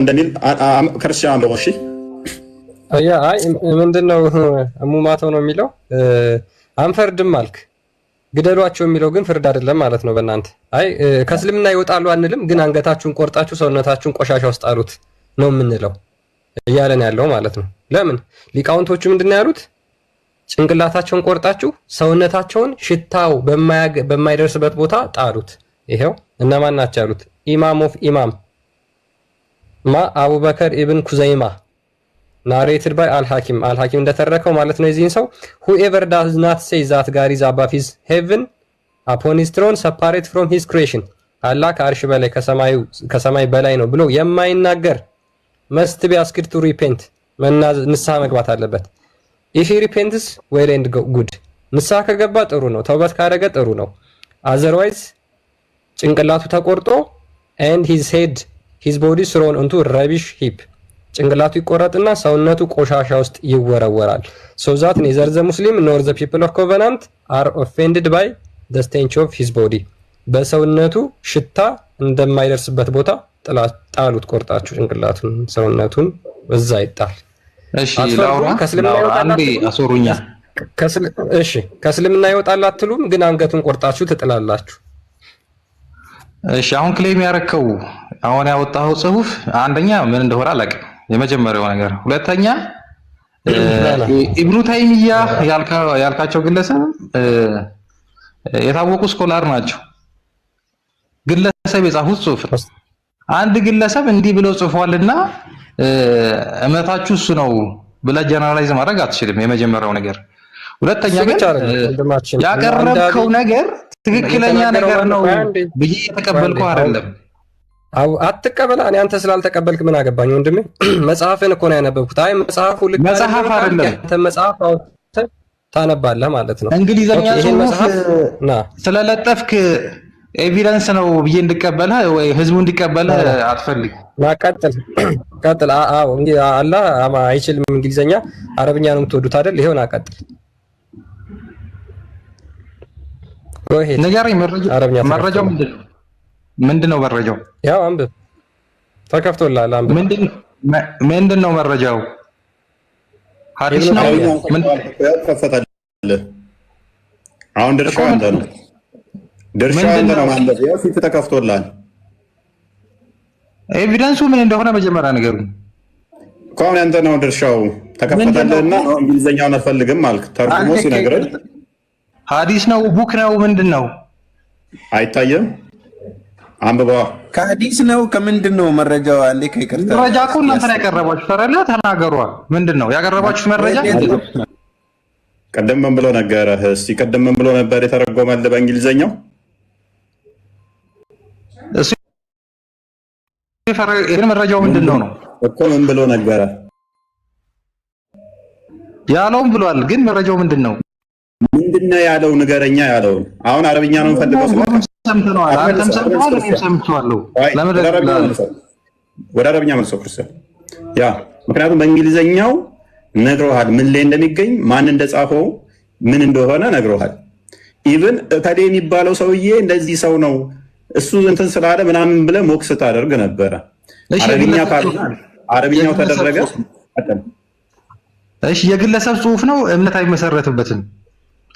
እንደሚል ክርስቲያን ነው። እሺ አይ ምንድነው እሙማተው ነው የሚለው አንፈርድም አልክ። ግደሏቸው የሚለው ግን ፍርድ አይደለም ማለት ነው በእናንተ። አይ ከእስልምና ይወጣሉ አንልም፣ ግን አንገታችሁን ቆርጣችሁ ሰውነታችሁን ቆሻሻ ውስጥ አሉት ነው የምንለው እያለን ያለው ማለት ነው። ለምን ሊቃውንቶቹ ምንድነው ያሉት? ጭንቅላታቸውን ቆርጣችሁ ሰውነታቸውን ሽታው በማይደርስበት ቦታ ጣሉት። ይሄው እነማን ናቸው ያሉት? ኢማም ኦፍ ኢማም አቡበከር ኢብን ኩዘይማ narrated by al-Hakim እንደተረከው ማለት ነው። የዚህን ሰው whoever does not say that God is above his heaven upon his throne separate from his creation አላህ ከአርሽ በላይ ከሰማይ በላይ ነው ብሎ የማይናገር must be asked to repent ንስሐ መግባት አለበት። if he repents well and good ንስሐ ከገባ ጥሩ ነው፣ ተውበት ካደረገ ጥሩ ነው። otherwise ጭንቅላቱ ተቆርጦ and his body thrown into rubbish heap ጭንቅላቱ ይቆረጥና ሰውነቱ ቆሻሻ ውስጥ ይወረወራል። so that neither the Muslim nor the people of covenant are offended by the stench of his body በሰውነቱ ሽታ እንደማይደርስበት ቦታ ጣሉት። ቆርጣችሁ ጭንቅላቱን ሰውነቱን እዛ ይጣል። እሺ ላውራ አንዴ አሶሩኛ እሺ ከእስልምና ይወጣል አትሉም፣ ግን አንገቱን ቆርጣችሁ ትጥላላችሁ። እሺ አሁን ክሌም ያረከው አሁን ያወጣው ጽሁፍ አንደኛ ምን እንደሆነ አላውቅም፣ የመጀመሪያው ነገር። ሁለተኛ ኢብኑ ታይሚያ ያልካቸው ግለሰብ የታወቁ ስኮላር ናቸው። ግለሰብ የጻፉት ጽሁፍ አንድ ግለሰብ እንዲህ ብለው ጽፏልና እምነታችሁ እሱ ነው ብለህ ጀነራላይዝ ማድረግ አትችልም። የመጀመሪያው ነገር። ሁለተኛ ግን ያቀረብከው ነገር ትክክለኛ ነገር ነው ብዬ የተቀበልከው አይደለም። አትቀበል። እኔ አንተ ስላልተቀበልክ ምን አገባኝ ወንድሜ? መጽሐፍን እኮ ነው ያነበብኩት። አይ መጽሐፉ ልክ መጽሐፍ አይደለም፣ አንተ መጽሐፍ ታነባለህ ማለት ነው። እንግሊዘኛ ጽሁፍ ስለለጠፍክ ኤቪደንስ ነው ብዬ እንድቀበልህ ወይ ህዝቡ እንዲቀበልህ አትፈልግ። ቀጥል። አዎ እንግዲህ አላህ አይችልም እንግሊዘኛ፣ አረብኛ ነው የምትወዱት አይደል? ይሄው ና ቀጥል። ንገረኝ። መረጃው ምንድነው? መረጃው ያው አንብብ፣ ተከፍቶልሃል። አንብብ። ምንድነው መረጃው? ሐዲስ ነው። ምን ከፈታለህ? አሁን ድርሻው አንተ ነው። ድርሻው አንተ ነው ማለት ያው ፊት ተከፍቶልሃል። ኤቪደንሱ ምን እንደሆነ መጀመሪያ ንገሩኝ። ከሆነ አንተ ነው ድርሻው ተከፈታለህና እንግሊዘኛውን አልፈልግም አልክ። ተርጉሞ ሲነግረን ሐዲስ ነው ቡክ ነው ምንድነው? አይታየም። አንብባ። ከሐዲስ ነው ከምንድነው መረጃው? አንዴ ከይቅርታ መረጃ እኮ እናንተ ላይ ያቀረባችሁ ተረለ ተናገሩ። ምንድነው ያቀረባችሁ መረጃ? ቀደም ምን ብሎ ነገረህ? እስቲ ቀደም ምን ብሎ ነበር የተረጎመልህ በእንግሊዘኛው? እሱ ይሄን መረጃው ምንድነው ነው እኮ ምን ብሎ ነገረ? ያለውም ብሏል፣ ግን መረጃው ምንድነው? ምንድነው ያለው? ንገረኛ ያለውን። አሁን አረብኛ ነው ፈልገው ሰምተናል። አንተም ሰምተዋል፣ እኔም ሰምቻለሁ። ወደ አረብኛ መልሰው ክርስቲያን። ያ ምክንያቱም በእንግሊዘኛው ነግረዋል፣ ምን ላይ እንደሚገኝ ማን እንደጻፈው ምን እንደሆነ ነግረዋል። ኢቭን እከሌ የሚባለው ሰውዬ እንደዚህ ሰው ነው እሱ እንትን ስላለ ምናምን ብለህ ሞክስ ታደርግ ነበረ። አረብኛ ካለ አረብኛው ተደረገ። እሺ የግለሰብ ጽሁፍ ነው፣ እምነት አይመሰረትበትም።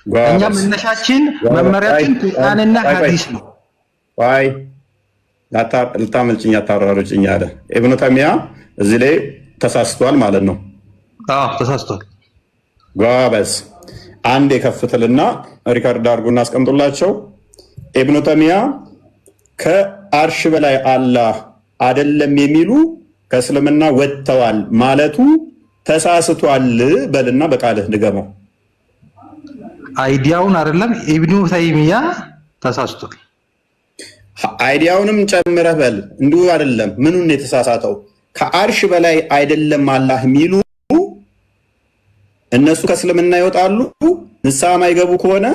እኛ መነሻችን መመሪያችን ቁርአንና ሐዲስ ነው። ዋይ ልታመልጭኝ አታራሩጭኝ አለ ኢብኑ ተይሚያ። እዚህ ላይ ተሳስቷል ማለት ነው። አዎ ተሳስቷል። ጋበዝ አንድ የከፍትልና ሪካርድ አድርጉና አስቀምጡላቸው። ኢብኑ ተይሚያ ከአርሽ በላይ አላህ አይደለም የሚሉ ከእስልምና ወጥተዋል ማለቱ ተሳስቷል በልና በቃልህ ንገመው። አይዲያውን አይደለም ኢብኑ ተይሚያ ተሳስቷል። አይዲያውንም ጨምረህ በል። እንዲሁ አይደለም። ምኑን የተሳሳተው? ከአርሽ በላይ አይደለም አላህ የሚሉ እነሱ ከእስልምና ይወጣሉ፣ ንስሐ ማይገቡ ከሆነ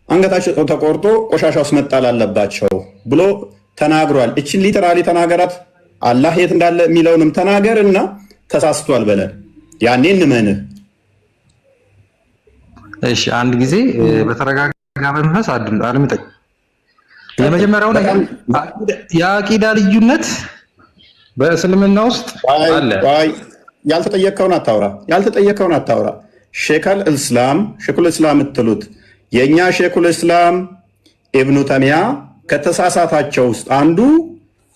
አንገታቸው ተቆርጦ ቆሻሻ ውስጥ መጣል አለባቸው ብሎ ተናግሯል። እችን ሊተራሊ ተናገራት። አላህ የት እንዳለ የሚለውንም ተናገርና ተሳስቷል በለን፣ ያኔ እንመንህ። እሺ አንድ ጊዜ በተረጋጋ መንፈስ አድምጠኝ። የመጀመሪያው ነገር የአቂዳ ልዩነት በእስልምና ውስጥ አለ። ያልተጠየቀውን አታውራ። ሼኹል እስላም የምትሉት የእኛ ሼኹል እስላም ኢብኑ ተይሚያ ከተሳሳታቸው ውስጥ አንዱ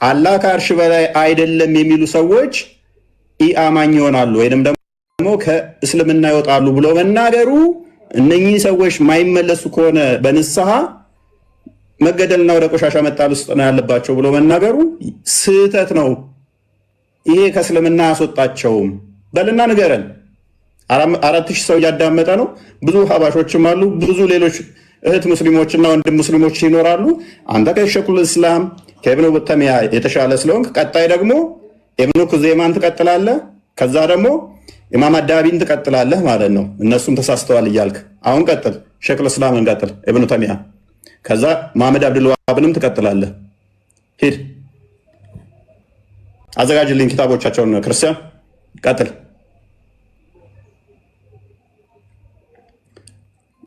አላህ ከአርሽ በላይ አይደለም የሚሉ ሰዎች ኢአማኝ ይሆናሉ ወይንም ደግሞ ከእስልምና ይወጣሉ ብሎ መናገሩ እነኚህ ሰዎች ማይመለሱ ከሆነ በንስሐ መገደልና ወደ ቆሻሻ መጣል ውስጥ ነው ያለባቸው ብሎ መናገሩ ስህተት ነው። ይሄ ከእስልምና አያስወጣቸውም በልና ንገረን። 4000 ሰው እያዳመጠ ነው። ብዙ ሀባሾችም አሉ፣ ብዙ ሌሎች እህት ሙስሊሞችና ወንድም ሙስሊሞች ይኖራሉ። አንተ ከሼኹል እስላም ከኢብኑ ተይሚያ የተሻለ ስለሆንክ ቀጣይ ደግሞ ኢብኑ ኩዘይማን ትቀጥላለህ። ከዛ ደግሞ ኢማም አዳቢን ትቀጥላለህ ማለት ነው። እነሱም ተሳስተዋል እያልክ አሁን ቀጥል። ሼኹል እስላምን ቀጥል፣ ኢብኑ ተይሚያ፣ ከዛ መሐመድ አብዱል ወሃብንም ትቀጥላለህ። ሂድ አዘጋጅልኝ ኪታቦቻቸውን። ክርስቲያን ቀጥል።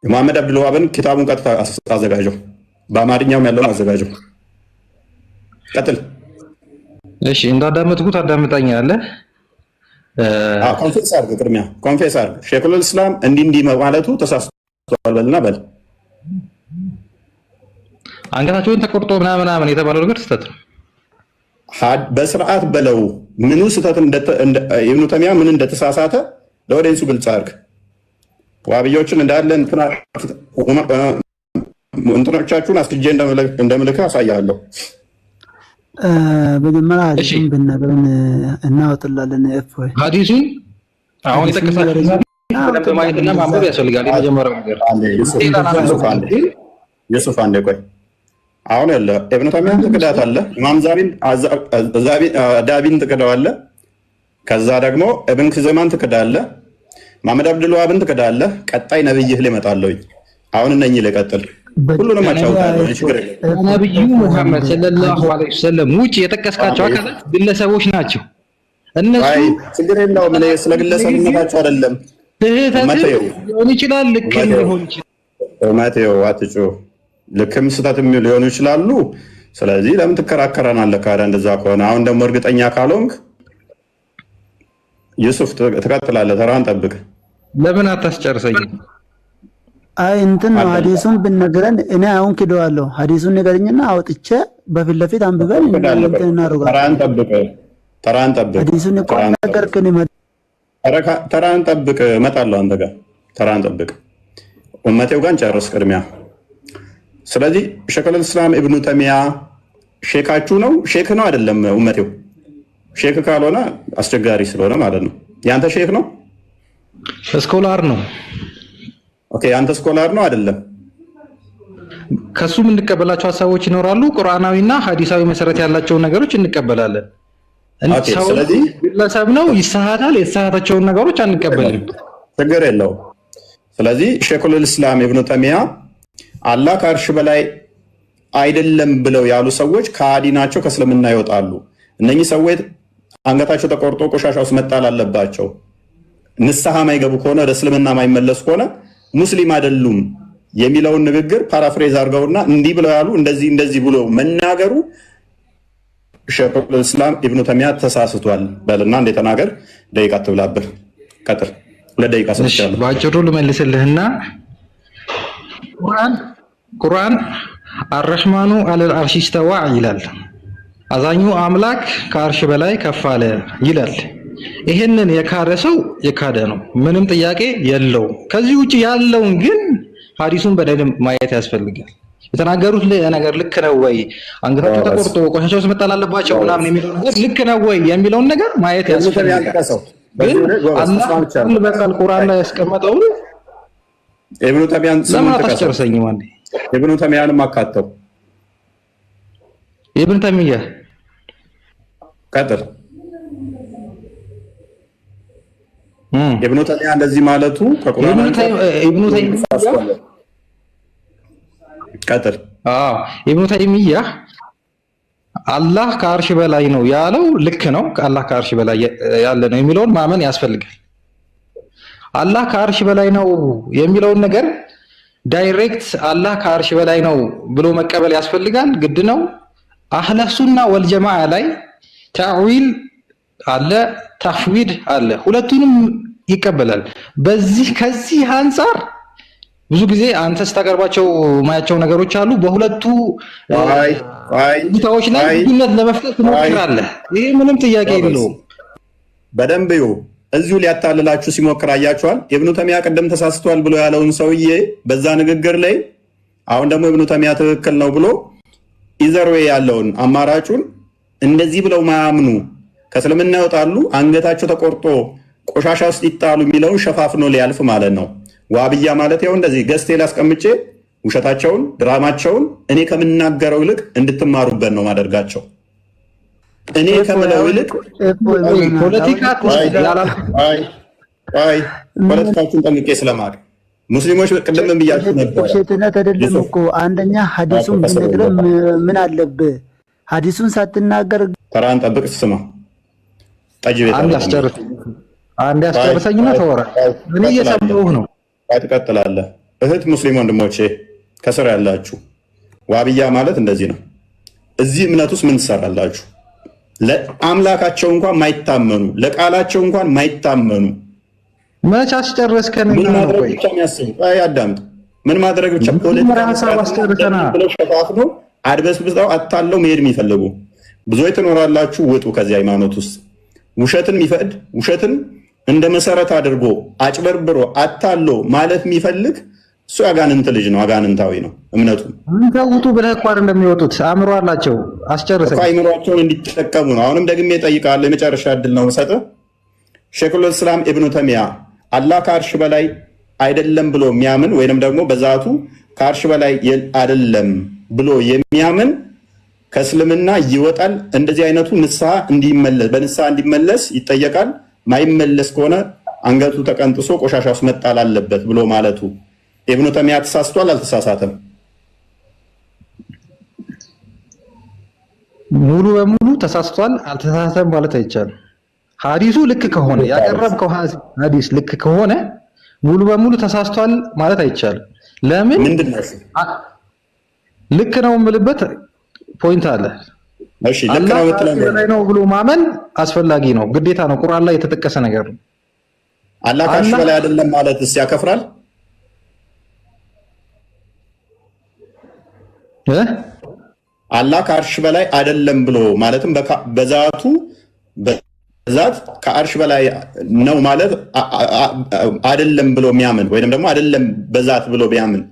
መሐመድ አብዱል ወሃብን ኪታቡን ቀጥታ አዘጋጀው፣ በአማርኛውም ያለውን አዘጋጀው። ቀጥል። እሺ እንዳዳመጥኩት አዳምጣኛለህ። ኮንፌስ አድርግ፣ ቅድሚያ ኮንፌስ አድርግ። ሼኹል እስላም እንዲህ ማለቱ ተሳስቷል በልና በል። አንገታቸውን ተቆርጦ ምናምን የተባለው ነገር ስህተት ነው። በስርዓት በለው። ምኑ ስህተት ኢብኑ ተይሚያ ምን እንደተሳሳተ ለወደንሱ ግልጽ አድርግ። ዋብዮችን እንዳለ እንትኖቻችሁን አስጀ እንደምልክ አሳያለሁ። በመጀመሪያ ሐዲሱን ብንነግረን እናወጥላለን። ወይ ሐዲሱን አሁን የተከሳችሁ ለማየትና ማንበብ ያስፈልጋል። የመጀመሪያው ነገር ዩሱፍ አንዴ ቆይ። አሁን ያለ ኢብኑ ተይሚያን ትክዳት አለ፣ ኢማም ዳቢን ትክዳዋለ፣ ከዛ ደግሞ ኢብን ኩዘይማን ትክዳለ፣ መሐመድ አብዱል ወሃብን ትክዳለ። ቀጣይ ነብይህ ሊመጣለሁ። አሁን እነኚህ ልቀጥል። ሁሉንም አጫውታለሁ። ችግር የለም። ነብዩ ሙሐመድ ሰለላሁ ዐለይሂ ወሰለም ውጪ የጠቀስካቸው አካላት ግለሰቦች ናቸው። እነሱ ችግር የለውም። እኔ ስለ ግለሰብነታቸው አይደለም። ስህተት ሊሆን ይችላል፣ ልክም ሊሆን ይችላል። ማቴዎ አትጩ። ልክም ስህተትም ሊሆኑ ይችላሉ። ስለዚህ ለምን ትከራከረናለህ? ካዳ እንደዛ ከሆነ አሁን ደግሞ እርግጠኛ ካልሆንክ ዩሱፍ ትቀጥላለህ። ተራን ጠብቅ። ለምን አታስጨርሰኝ? አይ እንትን ነው ሐዲሱን ብንነግረን እኔ አሁን ክደዋለሁ። ሐዲሱን ንገረኝና አውጥቼ በፊት ለፊት አንብበን እንትን እናደርጋለን። ተራን ጠብቅ። ሐዲሱን እኮ ነገርክን። ተራን ጠብቅ። እመጣለሁ አንተ ጋር። ተራን ጠብቅ። ኡመቴው ጋር ጨርስ ቅድሚያ። ስለዚህ ሼኹል እስላም ኢብኑ ተይሚያ ሼካችሁ ነው? ሼክ ነው አይደለም? ኡመቴው ሼክ ካልሆነ አስቸጋሪ ስለሆነ ማለት ነው። ያንተ ሼክ ነው? ስኮላር ነው። ኦኬ፣ ያንተ ስኮላር ነው አይደለም? ከሱ የምንቀበላቸው ሀሳቦች ይኖራሉ። ቁርአናዊና ሐዲሳዊ መሰረት ያላቸውን ነገሮች እንቀበላለን። ስለዚህ ግለሰብ ነው፣ ይሳሃታል። የተሳሃታቸውን ነገሮች አንቀበልም። ችግር የለውም። ስለዚህ ሼኹል እስላም ኢብኑ ተይሚያ አላህ ከአርሽ በላይ አይደለም ብለው ያሉ ሰዎች ከሃዲ ናቸው፣ ከእስልምና ይወጣሉ። እነኚህ ሰዎች አንገታቸው ተቆርጦ ቆሻሻ ውስጥ መጣል አለባቸው። ንስሐ ማይገቡ ከሆነ ወደ እስልምና ማይመለሱ ከሆነ ሙስሊም አይደሉም የሚለውን ንግግር ፓራፍሬዝ አድርገውና እንዲህ ብለው ያሉ እንደዚህ ብሎ መናገሩ ሼኹል እስላም ኢብኑ ተይሚያ ተሳስቷል በልና እንደተናገር። ደቂቃ ትብላብህ። ቀጥል። 2 ደቂቃ ሰጥቻለሁ። ባጭሩ ልመልስልህና ቁርአን አርረህማኑ አለል አርሽ ኢስተዋ ይላል። አዛኙ አምላክ ከአርሽ በላይ ከፍ አለ ይላል። ይሄንን የካደ ሰው የካደ ነው፣ ምንም ጥያቄ የለውም። ከዚህ ውጪ ያለውን ግን ሐዲሱን በደንብ ማየት ያስፈልጋል። የተናገሩት ነገር ልክ ነው ወይ፣ አንገታቸው ተቆርጦ ቆሻሻ ውስጥ መጣል አለባቸው ምናምን የሚለው ነገር ልክ ነው ወይ የሚለውን ነገር ማየት ያስፈልጋል። ግን አላህ በቃል ቁርአን ላይ ያስቀመጠው ኢብኑ ተይሚያን ለምን አታስጨርሰኝም? አንዴ ኢብኑ ተይሚያንም አካተው። ኢብኑ ተይሚያ ቀጥል። ኢብኑ ተይሚያ እንደዚህ ማለቱ ከቁርአን ኢብኑ ተይሚያ ቀጥል። ኢብኑ ተይሚያ አላህ ከአርሽ በላይ ነው ያለው ልክ ነው። አላህ ከአርሽ በላይ ያለ ነው የሚለውን ማመን ያስፈልጋል። አላህ ከአርሽ በላይ ነው የሚለውን ነገር ዳይሬክት አላህ ከአርሽ በላይ ነው ብሎ መቀበል ያስፈልጋል፣ ግድ ነው። አህለ ሱና ወልጀማዓ ላይ ተዕዊል አለ፣ ተፍዊድ አለ። ሁለቱንም ይቀበላል። ከዚህ አንፃር ብዙ ጊዜ አንተ ስታቀርባቸው ማያቸው ነገሮች አሉ። በሁለቱ ቦታዎች ላይ ልዩነት ለመፍጠር ትሞክራለህ። ይሄ ምንም ጥያቄ የለውም። በደንብ እዚሁ ሊያታልላችሁ ሲሞክር አያችኋል። ኢብኑ ተይሚያ ቀደም ተሳስቷል ብሎ ያለውን ሰውዬ በዛ ንግግር ላይ አሁን ደግሞ ኢብኑ ተይሚያ ትክክል ነው ብሎ ኢዘርዌ ያለውን አማራጩን እንደዚህ ብለው ማያምኑ ከእስልምና ይወጣሉ፣ አንገታቸው ተቆርጦ ቆሻሻ ውስጥ ይጣሉ የሚለውን ሸፋፍኖ ሊያልፍ ማለት ነው። ዋብያ ማለት ያው እንደዚህ ገዝቴ ላስቀምጬ ውሸታቸውን ድራማቸውን እኔ ከምናገረው ይልቅ እንድትማሩበት ነው ማደርጋቸው። እኔ ከምለው ይልቅ ፖለቲካችሁን ጠንቅቄ ስለማቅ ሙስሊሞች ቅድም ብያችሁ ነበር። ሸተነት አይደለም እኮ አንደኛ ሐዲሱን ብንነግረህ ምን አለብህ? ሐዲሱን ሳትናገር ተራን ጠብቅ። ስማ ጠጅ ቤት አንድ ያስጨርሰኝና ተወራ። እኔ እየሰማሁህ ነው። ትቀጥላለህ። እህት ሙስሊም ወንድሞቼ ከስር ያላችሁ ዋብያ ማለት እንደዚህ ነው። እዚህ እምነት ውስጥ ምን ትሰራላችሁ? ለአምላካቸው እንኳን ማይታመኑ፣ ለቃላቸው እንኳን ማይታመኑ መች አስጨረስከን? ምን ማድረግ ብቻ የሚያስቡ አዳምጥ። ምን ማድረግ ብቻ ሸፋፍኖ አድበስብሰው አታለው መሄድ የሚፈልጉ ብዙዎች ትኖራላችሁ። ውጡ ከዚህ ሃይማኖት ውስጥ። ውሸትን የሚፈቅድ ውሸትን እንደ መሰረት አድርጎ አጭበርብሮ አታሎ ማለት የሚፈልግ እሱ አጋንንት ልጅ ነው። አጋንንታዊ ነው እምነቱ። ውጡ ብለህ እኮ እንደሚወጡት አእምሮ አላቸው። አስጨርሰኝ። አእምሯቸውን እንዲጠቀሙ ነው። አሁንም ደግሜ እጠይቃለሁ። የመጨረሻ እድል ነው የምሰጥህ። ሼኹል ኢስላም ኢብኑ ተይሚያ አላህ ከአርሽ በላይ አይደለም ብሎ የሚያምን ወይንም ደግሞ በዛቱ ከአርሽ በላይ አይደለም ብሎ የሚያምን ከእስልምና ይወጣል። እንደዚህ አይነቱ በንስሐ እንዲመለስ ይጠየቃል። ማይመለስ ከሆነ አንገቱ ተቀንጥሶ ቆሻሻ ውስጥ መጣል አለበት ብሎ ማለቱ ኢብኑ ተይሚያ ተሳስቷል? አልተሳሳተም? ሙሉ በሙሉ ተሳስቷል አልተሳሳተም ማለት አይቻልም። ሐዲሱ ልክ ከሆነ ያቀረብከው ሐዲስ ልክ ከሆነ ሙሉ በሙሉ ተሳስቷል ማለት አይቻልም። ለምን? ምንድነው ልክ ነው የምልበት ፖይንት አለ። እሺ ልክ ነው የምትለው ነው ብሎ ማመን አስፈላጊ ነው፣ ግዴታ ነው። ቁርአን ላይ የተጠቀሰ ነገር ነው። አላህ ከአርሽ በላይ አይደለም ማለትስ ያከፍራል? አላህ ከአርሽ በላይ አይደለም ብሎ ማለትም በዛቱ በዛት ከአርሽ በላይ ነው ማለት አይደለም ብሎ የሚያምን ወይንም ደግሞ አይደለም በዛት ብሎ ቢያምን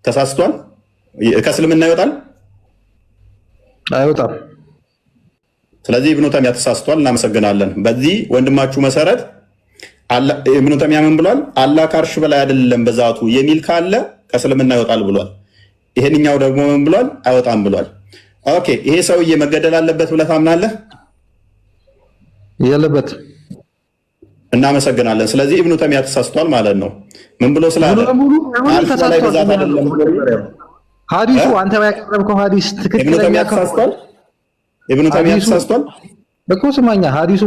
ተሳስቷል? ከእስልምና ይወጣል? አይወጣም። ስለዚህ ኢብኑ ተይሚያ ተሳስቷል። እናመሰግናለን። በዚህ ወንድማችሁ መሰረት ኢብኑ ተይሚያ ምን ብሏል? አላህ ከአርሽ በላይ አይደለም በዛቱ የሚል ካለ ከእስልምና ይወጣል ብሏል። ይሄንኛው ደግሞ ምን ብሏል? አይወጣም ብሏል። ኦኬ፣ ይሄ ሰውዬ መገደል አለበት ብለህ ታምናለህ? የለበት። እናመሰግናለን። ስለዚህ ኢብኑ ተይሚያ ተሳስቷል ማለት ነው። ምን ብሎ ስላለ ሐዲሱ አንተ ያቀረብከው ሐዲስ ትክክለኛ ተሳስቷል? ኢብኑ ተይሚያ ተሳስቷል እኮ። ስማኛ፣ ሐዲሱ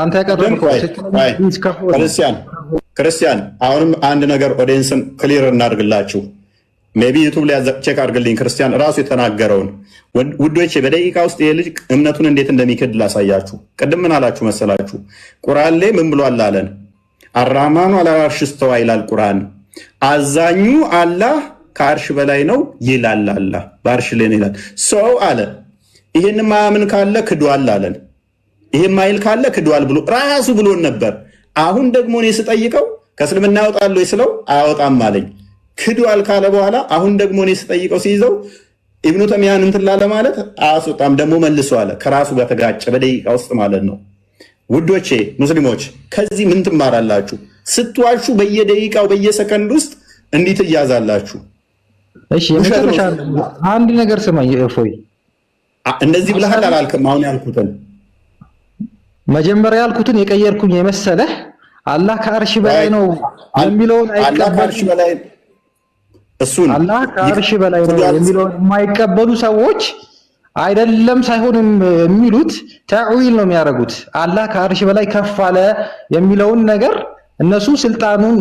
አንተ ያቀረብከው ክርስቲያን፣ አሁንም አንድ ነገር ኦዲየንስን ክሊር እናድርግላችሁ። ሜቢ ዩቱብ ላይ ቼክ አድርግልኝ። ክርስቲያን ራሱ የተናገረውን ውዶቼ፣ በደቂቃ ውስጥ ይሄ ልጅ እምነቱን እንዴት እንደሚክድ ላሳያችሁ። ቅድም ምን አላችሁ መሰላችሁ? ቁርአን ላይ ምን ብሏል አለን? አራህማኑ አላ አርሽ እስተዋ ይላል ቁርአን። አዛኙ አላህ ከአርሽ በላይ ነው ይላል። አላህ በአርሽ ላይ ነው ይላል። ሰው አለ ይሄን ማያምን ካለ ክዷል አለን። ይሄን ማይል ካለ ክዷል ብሎ ራሱ ብሎን ነበር። አሁን ደግሞ እኔ ስጠይቀው ከእስልምና ያወጣል ወይ ስለው አያወጣም አለኝ። ክዷል ካለ በኋላ አሁን ደግሞ እኔ ስጠይቀው ሲይዘው ኢብኑ ተይሚያን እንትን ላለ ማለት አያስወጣም ደግሞ መልሶ አለ። ከራሱ ጋር ተጋጨ በደቂቃ ውስጥ ማለት ነው። ውዶቼ ሙስሊሞች ከዚህ ምን ትማራላችሁ? ስትዋሹ በየደቂቃው በየሰከንድ ውስጥ እንዲህ ትያዛላችሁ። እሺ የመጨረሻ አንድ ነገር ስማኝ እፎይ፣ እንደዚህ ብለሃል አላልክም? አሁን ያልኩትን መጀመሪያ ያልኩትን የቀየርኩኝ የመሰለህ አላህ ከአርሽ በላይ ነው የሚለውን አይቀበልም። አላህ ከአርሽ በላይ ነው የሚለውን የማይቀበሉ ሰዎች አይደለም ሳይሆንም የሚሉት ተዕዊል ነው የሚያደርጉት። አላህ ከአርሽ በላይ ከፍ አለ የሚለውን ነገር እነሱ ስልጣኑን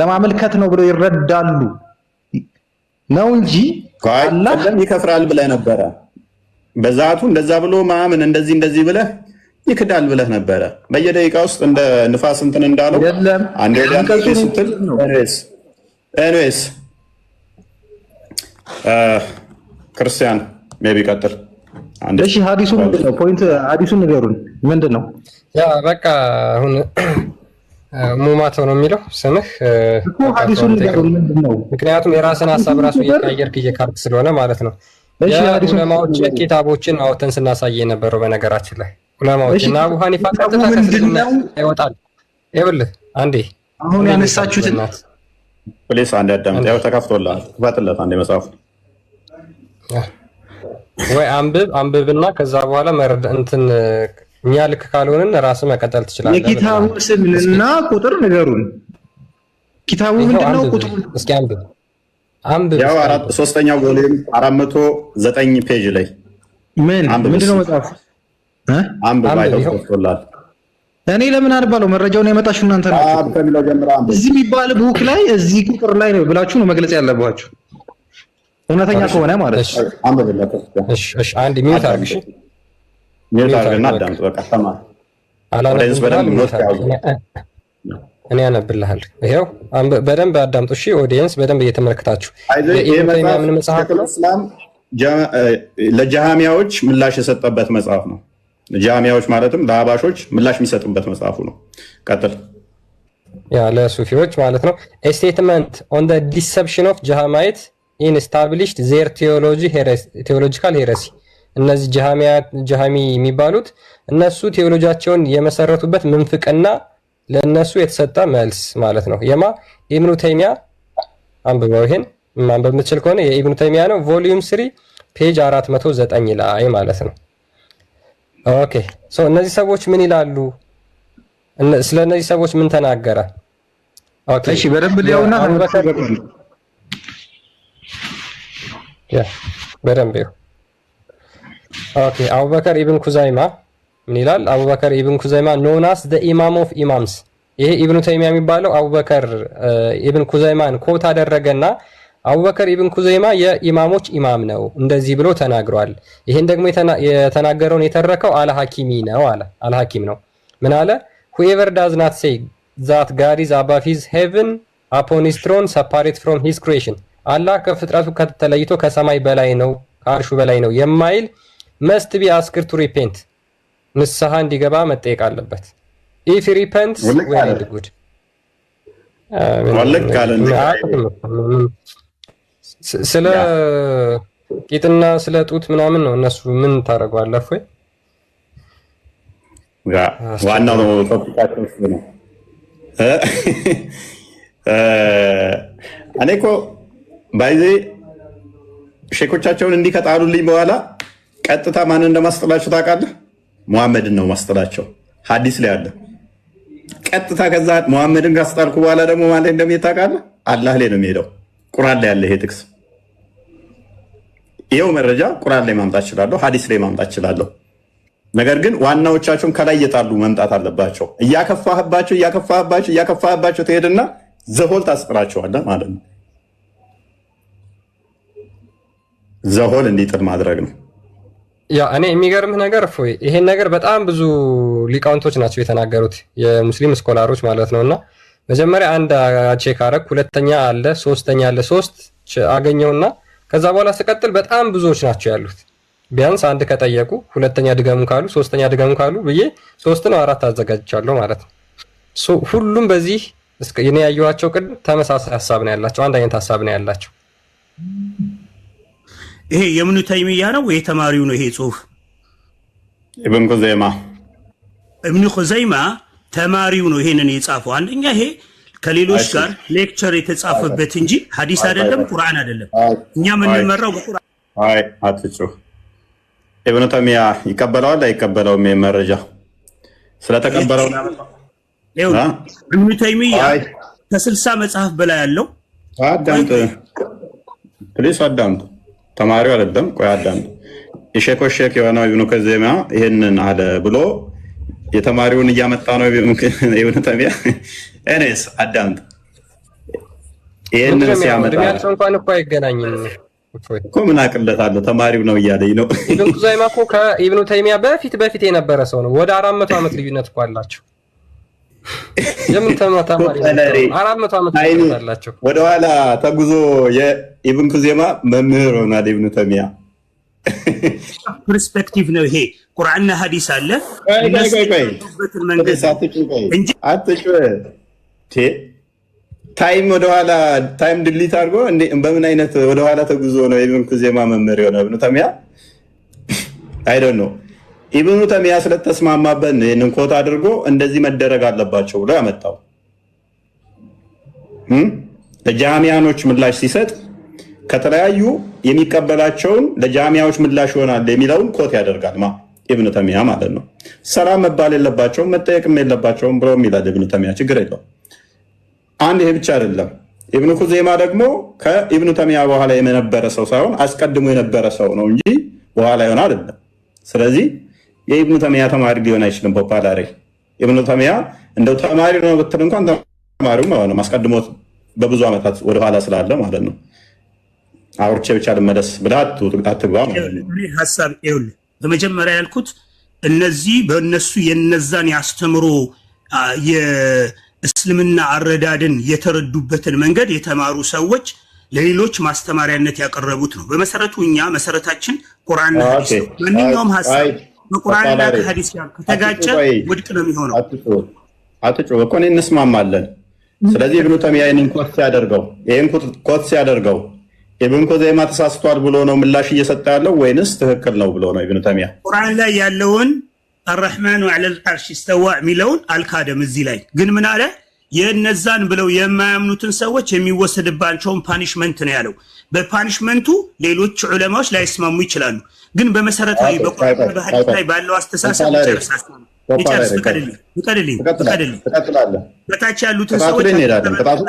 ለማመልከት ነው ብለው ይረዳሉ ነው እንጂ አላህ ይከፍራል ብለህ ነበረ። በዛቱ እንደዛ ብሎ ማመን እንደዚህ ብለህ ይክዳል ብለህ ነበረ። በየደቂቃ ውስጥ እንደ ንፋስ እንትን እንዳለው አንዴ ስትል ኤኒዌይስ ክርስቲያን ሜቢ ቀጥል። እሺ ሐዲሱ ምንድነው? ፖይንት ሐዲሱን ንገሩን። ምንድነው? ያ በቃ አሁን ሙማቶ ነው የሚለው ስምህ እኮ ሐዲሱን ንገሩን ምንድነው? ምክንያቱም የራስን ሐሳብ ራሱ እየቀየርክ እየካድክ ስለሆነ ማለት ነው። እሺ ሐዲሱን ዑለማዎች ኪታቦችን አውጥተን ስናሳይ የነበረው በነገራችን ላይ ዑለማዎች እና አቡ ሐኒፋ ቀጥታ ከስልምና ይወጣል። ይኸውልህ አንዴ አሁን ያነሳችሁትን ፕሊስ አንዴ አዳምጥ። ያው ተከፍቶልሃል፣ ክፈትለት አንዴ መጽሐፍ ወይ አንብብና ከዛ በኋላ እንትን እኛ ልክ ካልሆነን ራስህ መቀጠል ትችላለህ። የኪታቡ ስምና ቁጥር ንገሩን። ኪታቡ ምንድነው? ቁጥሩ እስኪ አንብብ። ያው ሶስተኛው ቮሊዩም 409 ፔጅ ላይ ምንድነው መጽሐፍ አንብብ። ተከፍቶልሃል። እኔ ለምን አንባለው? መረጃውን ያመጣችሁ እናንተ ናችሁ። እዚህ የሚባል ቡክ ላይ እዚህ ቁጥር ላይ ነው ብላችሁ ነው መግለጽ ያለባችሁ። እውነተኛ ከሆነ ማለት ነው። እሺ አንድ ሚኒት አድርግ። እሺ ሚኒት አድርግና አዳምጥ። በቃ ተማር። እኔ አነብልሃለሁ። ይሄው በደንብ አዳምጡ። እሺ ኦዲየንስ በደንብ እየተመለከታችሁ የኢብኑ ተይሚያ ምን መጽሐፍ ነው? ለጃሃሚያዎች ምላሽ የሰጠበት መጽሐፍ ነው። ጃሃሚያዎች ማለትም ለአባሾች ምላሽ የሚሰጡበት መጽሐፉ ነው። ቀጥል። ያ ለሱፊዎች ማለት ነው። A statement on the deception of Jahmite in established their theological heresy እነዚህ ጃሃሚ የሚባሉት እነሱ ቴዎሎጂያቸውን የመሰረቱበት ምንፍቅና ለነሱ የተሰጠ መልስ ማለት ነው። የማ ኢብኑ ተይሚያ አንብበው። ይሄን ማንበብ የምትችል ከሆነ የኢብኑ ተይሚያ ነው። ቮሊዩም 3 ፔጅ 409 ላይ ማለት ነው። ኦኬ ሶ እነዚህ ሰዎች ምን ይላሉ? ስለ እነዚህ ሰዎች ምን ተናገረ? ኦኬ እሺ በደንብ ሊያውና በደንብ ይኸው። ኦኬ አቡበከር ኢብን ኩዛይማ ምን ይላል? አቡበከር ኢብን ኩዛይማ ኖናስ ዘ ኢማም ኦፍ ኢማምስ። ይሄ ኢብኑ ተይሚያ የሚባለው አቡበከር ኢብን ኩዛይማን ኮት አደረገና አቡበከር ኢብን ኩዘይማ የኢማሞች ኢማም ነው እንደዚህ ብሎ ተናግሯል። ይሄን ደግሞ የተናገረውን የተረከው አልሐኪሚ ነው አለ። አልሐኪም ነው ምን አለ? whoever does not say that God is above his heaven upon his throne separate from his creation አላህ ከፍጥረቱ ከተለይቶ ከሰማይ በላይ ነው ከአርሹ በላይ ነው የማይል must be asked to repent ንስሐ እንዲገባ መጠየቅ አለበት። if he repents well and good ስለ ቂጥና ስለ ጡት ምናምን ነው እነሱ ምን ታደርገዋለህ ወይ? ዋናው ነው ቶፒካቸው ነው። እኔ እኮ ባይዜ ሼኮቻቸውን እንዲከጣሉልኝ በኋላ ቀጥታ ማንን እንደማስጠላቸው ታውቃለህ? ሙሐመድን ነው ማስጠላቸው። ሐዲስ ላይ አለ ቀጥታ። ከዛ ሙሐመድን ካስጣልኩ በኋላ ደግሞ ማለት እንደሚሄድ ታውቃለህ? አላህ ላይ ነው የሚሄደው። ቁርአን ላይ ያለ ይሄ ጥቅስ ይሄው መረጃ ቁርአን ላይ ማምጣት እችላለሁ፣ ሐዲስ ላይ ማምጣት እችላለሁ። ነገር ግን ዋናዎቻቸውን ከላይ እየጣሉ መምጣት አለባቸው። እያከፋህባቸው ትሄድና ዘሆል ታስጥላቸዋለህ ማለት ነው። ዘሆል እንዲጥል ማድረግ ነው። ያ እኔ የሚገርምህ ነገር እፎይ ይሄን ነገር በጣም ብዙ ሊቃውንቶች ናቸው የተናገሩት የሙስሊም ስኮላሮች ማለት ነውና መጀመሪያ አንድ ቼክ አረግ፣ ሁለተኛ አለ፣ ሶስተኛ አለ። ሶስት አገኘውና ከዛ በኋላ ስቀጥል በጣም ብዙዎች ናቸው ያሉት። ቢያንስ አንድ ከጠየቁ ሁለተኛ ድገሙ ካሉ ሶስተኛ ድገሙ ካሉ ብዬ 3 ነው 4 አዘጋጅቻለሁ ማለት ነው። ሁሉም በዚህ እኔ ያየኋቸው ቅድም ተመሳሳይ ሐሳብ ነው ያላቸው፣ አንድ አይነት ሐሳብ ነው ያላቸው። ይሄ የኢብኑ ተይሚያ ነው ወይ ተማሪው ነው? ይሄ ጽሁፍ ኢብኑ ኹዘይማ ተማሪው ነው ይሄንን የጻፈው። አንደኛ ይሄ ከሌሎች ጋር ሌክቸር የተጻፈበት እንጂ ሐዲስ አይደለም፣ ቁርአን አይደለም። እኛ የምንመራው በቁርአን። አይ አትጩህ። ኢብኑ ተይሚያ ይቀበለዋል አይቀበለውም? መረጃ ስለተቀበለው ነው። ኢብኑ ተይሚያ ከ60 መጽሐፍ በላይ ያለው። አዳምጥ ፕሊስ አዳምጥ። ተማሪው አይደለም። ቆይ አዳምጥ። የሼኮች ሼክ የሆነው ኢብኑ ኹዘይማ ይሄንን አለ ብሎ የተማሪውን እያመጣ ነው ኢብኑ ተይሚያ። እኔስ አዳምጥ። ይሄንን ሲያመጣ እድሜያቸው እንኳን እኮ አይገናኝም። እኮ ምን አቅለታለሁ ተማሪው ነው እያለኝ ነው። ኢብኑ ኹዘይማ እኮ ከኢብኑ ተይሚያ በፊት የነበረ ሰው ነው። ወደ 400 ዓመት ልዩነት እኮ አላቸው። የምን ተማሪ 400 ዓመት ልዩነት አላቸው። ወደ ኋላ ተጉዞ የኢብኑ ኹዘይማ መምህር ሆኗል ኢብኑ ተይሚያ። ፐርስፔክቲቭ ነው ይሄ። ቁርአንና ሐዲስ አለ ታይም ወደኋላ ታይም ድሊት አድርጎ በምን አይነት ወደኋላ ተጉዞ ነው ኢብኑ ኹዘይማ መምህር የሆነው ኢብኑ ተይሚያ? አይ ዶንት ኖ። ኢብኑ ተይሚያ ስለተስማማበት ይህንን ኮት አድርጎ እንደዚህ መደረግ አለባቸው ብሎ ያመጣው ለጃሚያኖች ምላሽ ሲሰጥ ከተለያዩ የሚቀበላቸውን ለጃሚያዎች ምላሽ ይሆናል የሚለውን ኮት ያደርጋል ኢብኑ ተይሚያ ማለት ነው። ሰላም መባል የለባቸውም መጠየቅም የለባቸውም ብሎ ይላል ኢብኑ ተይሚያ። ችግር የለውም። አንድ ይሄ ብቻ አይደለም። ኢብኑ ኹዘይማ ደግሞ ከኢብኑ ተይሚያ በኋላ የነበረ ሰው ሳይሆን አስቀድሞ የነበረ ሰው ነው እንጂ በኋላ ይሆን አይደለም። ስለዚህ የኢብኑ ተይሚያ ተማሪ ሊሆን አይችልም። ፖፓላሪ ኢብኑ ተይሚያ እንደው ተማሪ ነው ብትል እንኳን ተማሪው ነው አስቀድሞት በብዙ ዓመታት ወደ ኋላ ስላለ ማለት ነው። አውርቼ ብቻ ልመለስ ብለህ አትግባ ማለት ነው። ሐሳብ ይኸውልህ፣ በመጀመሪያ ያልኩት እነዚህ በእነሱ የነዛን ያስተምሮ የእስልምና አረዳድን የተረዱበትን መንገድ የተማሩ ሰዎች ለሌሎች ማስተማሪያነት ያቀረቡት ነው። በመሰረቱ እኛ መሰረታችን ቁርአንና ሐዲስ ነው። ማንኛውም ሐሳብ በቁርአንና ከሐዲስ ጋር ከተጋጨ ውድቅ ነው የሚሆነው። አትጩህ እኮ እኔ እንስማማለን። ስለዚህ ኢብኑ ተይሚያ ይህንን ኮት ሲያደርገው ኢብኑ ኹዘይማ ተሳስቷል ብሎ ነው ምላሽ እየሰጠ ያለው ወይንስ ትክክል ነው ብሎ ነው? ኢብኑ ተይሚያ ቁርአን ላይ ያለውን አርረሕማኑ ዐለል ዐርሽ ኢስተዋ የሚለውን አልካደም። እዚህ ላይ ግን ምን አለ? የነዛን ብለው የማያምኑትን ሰዎች የሚወሰድባቸውን ፓኒሽመንት ነው ያለው። በፓኒሽመንቱ ሌሎች ዑለማዎች ላይስማሙ ይችላሉ። ግን በመሰረታዊ በቁርአን በሐዲስ ላይ ባለው አስተሳሰብ ይጨርስ። ፍቀድልኝ። በታች ያሉትን ሰዎች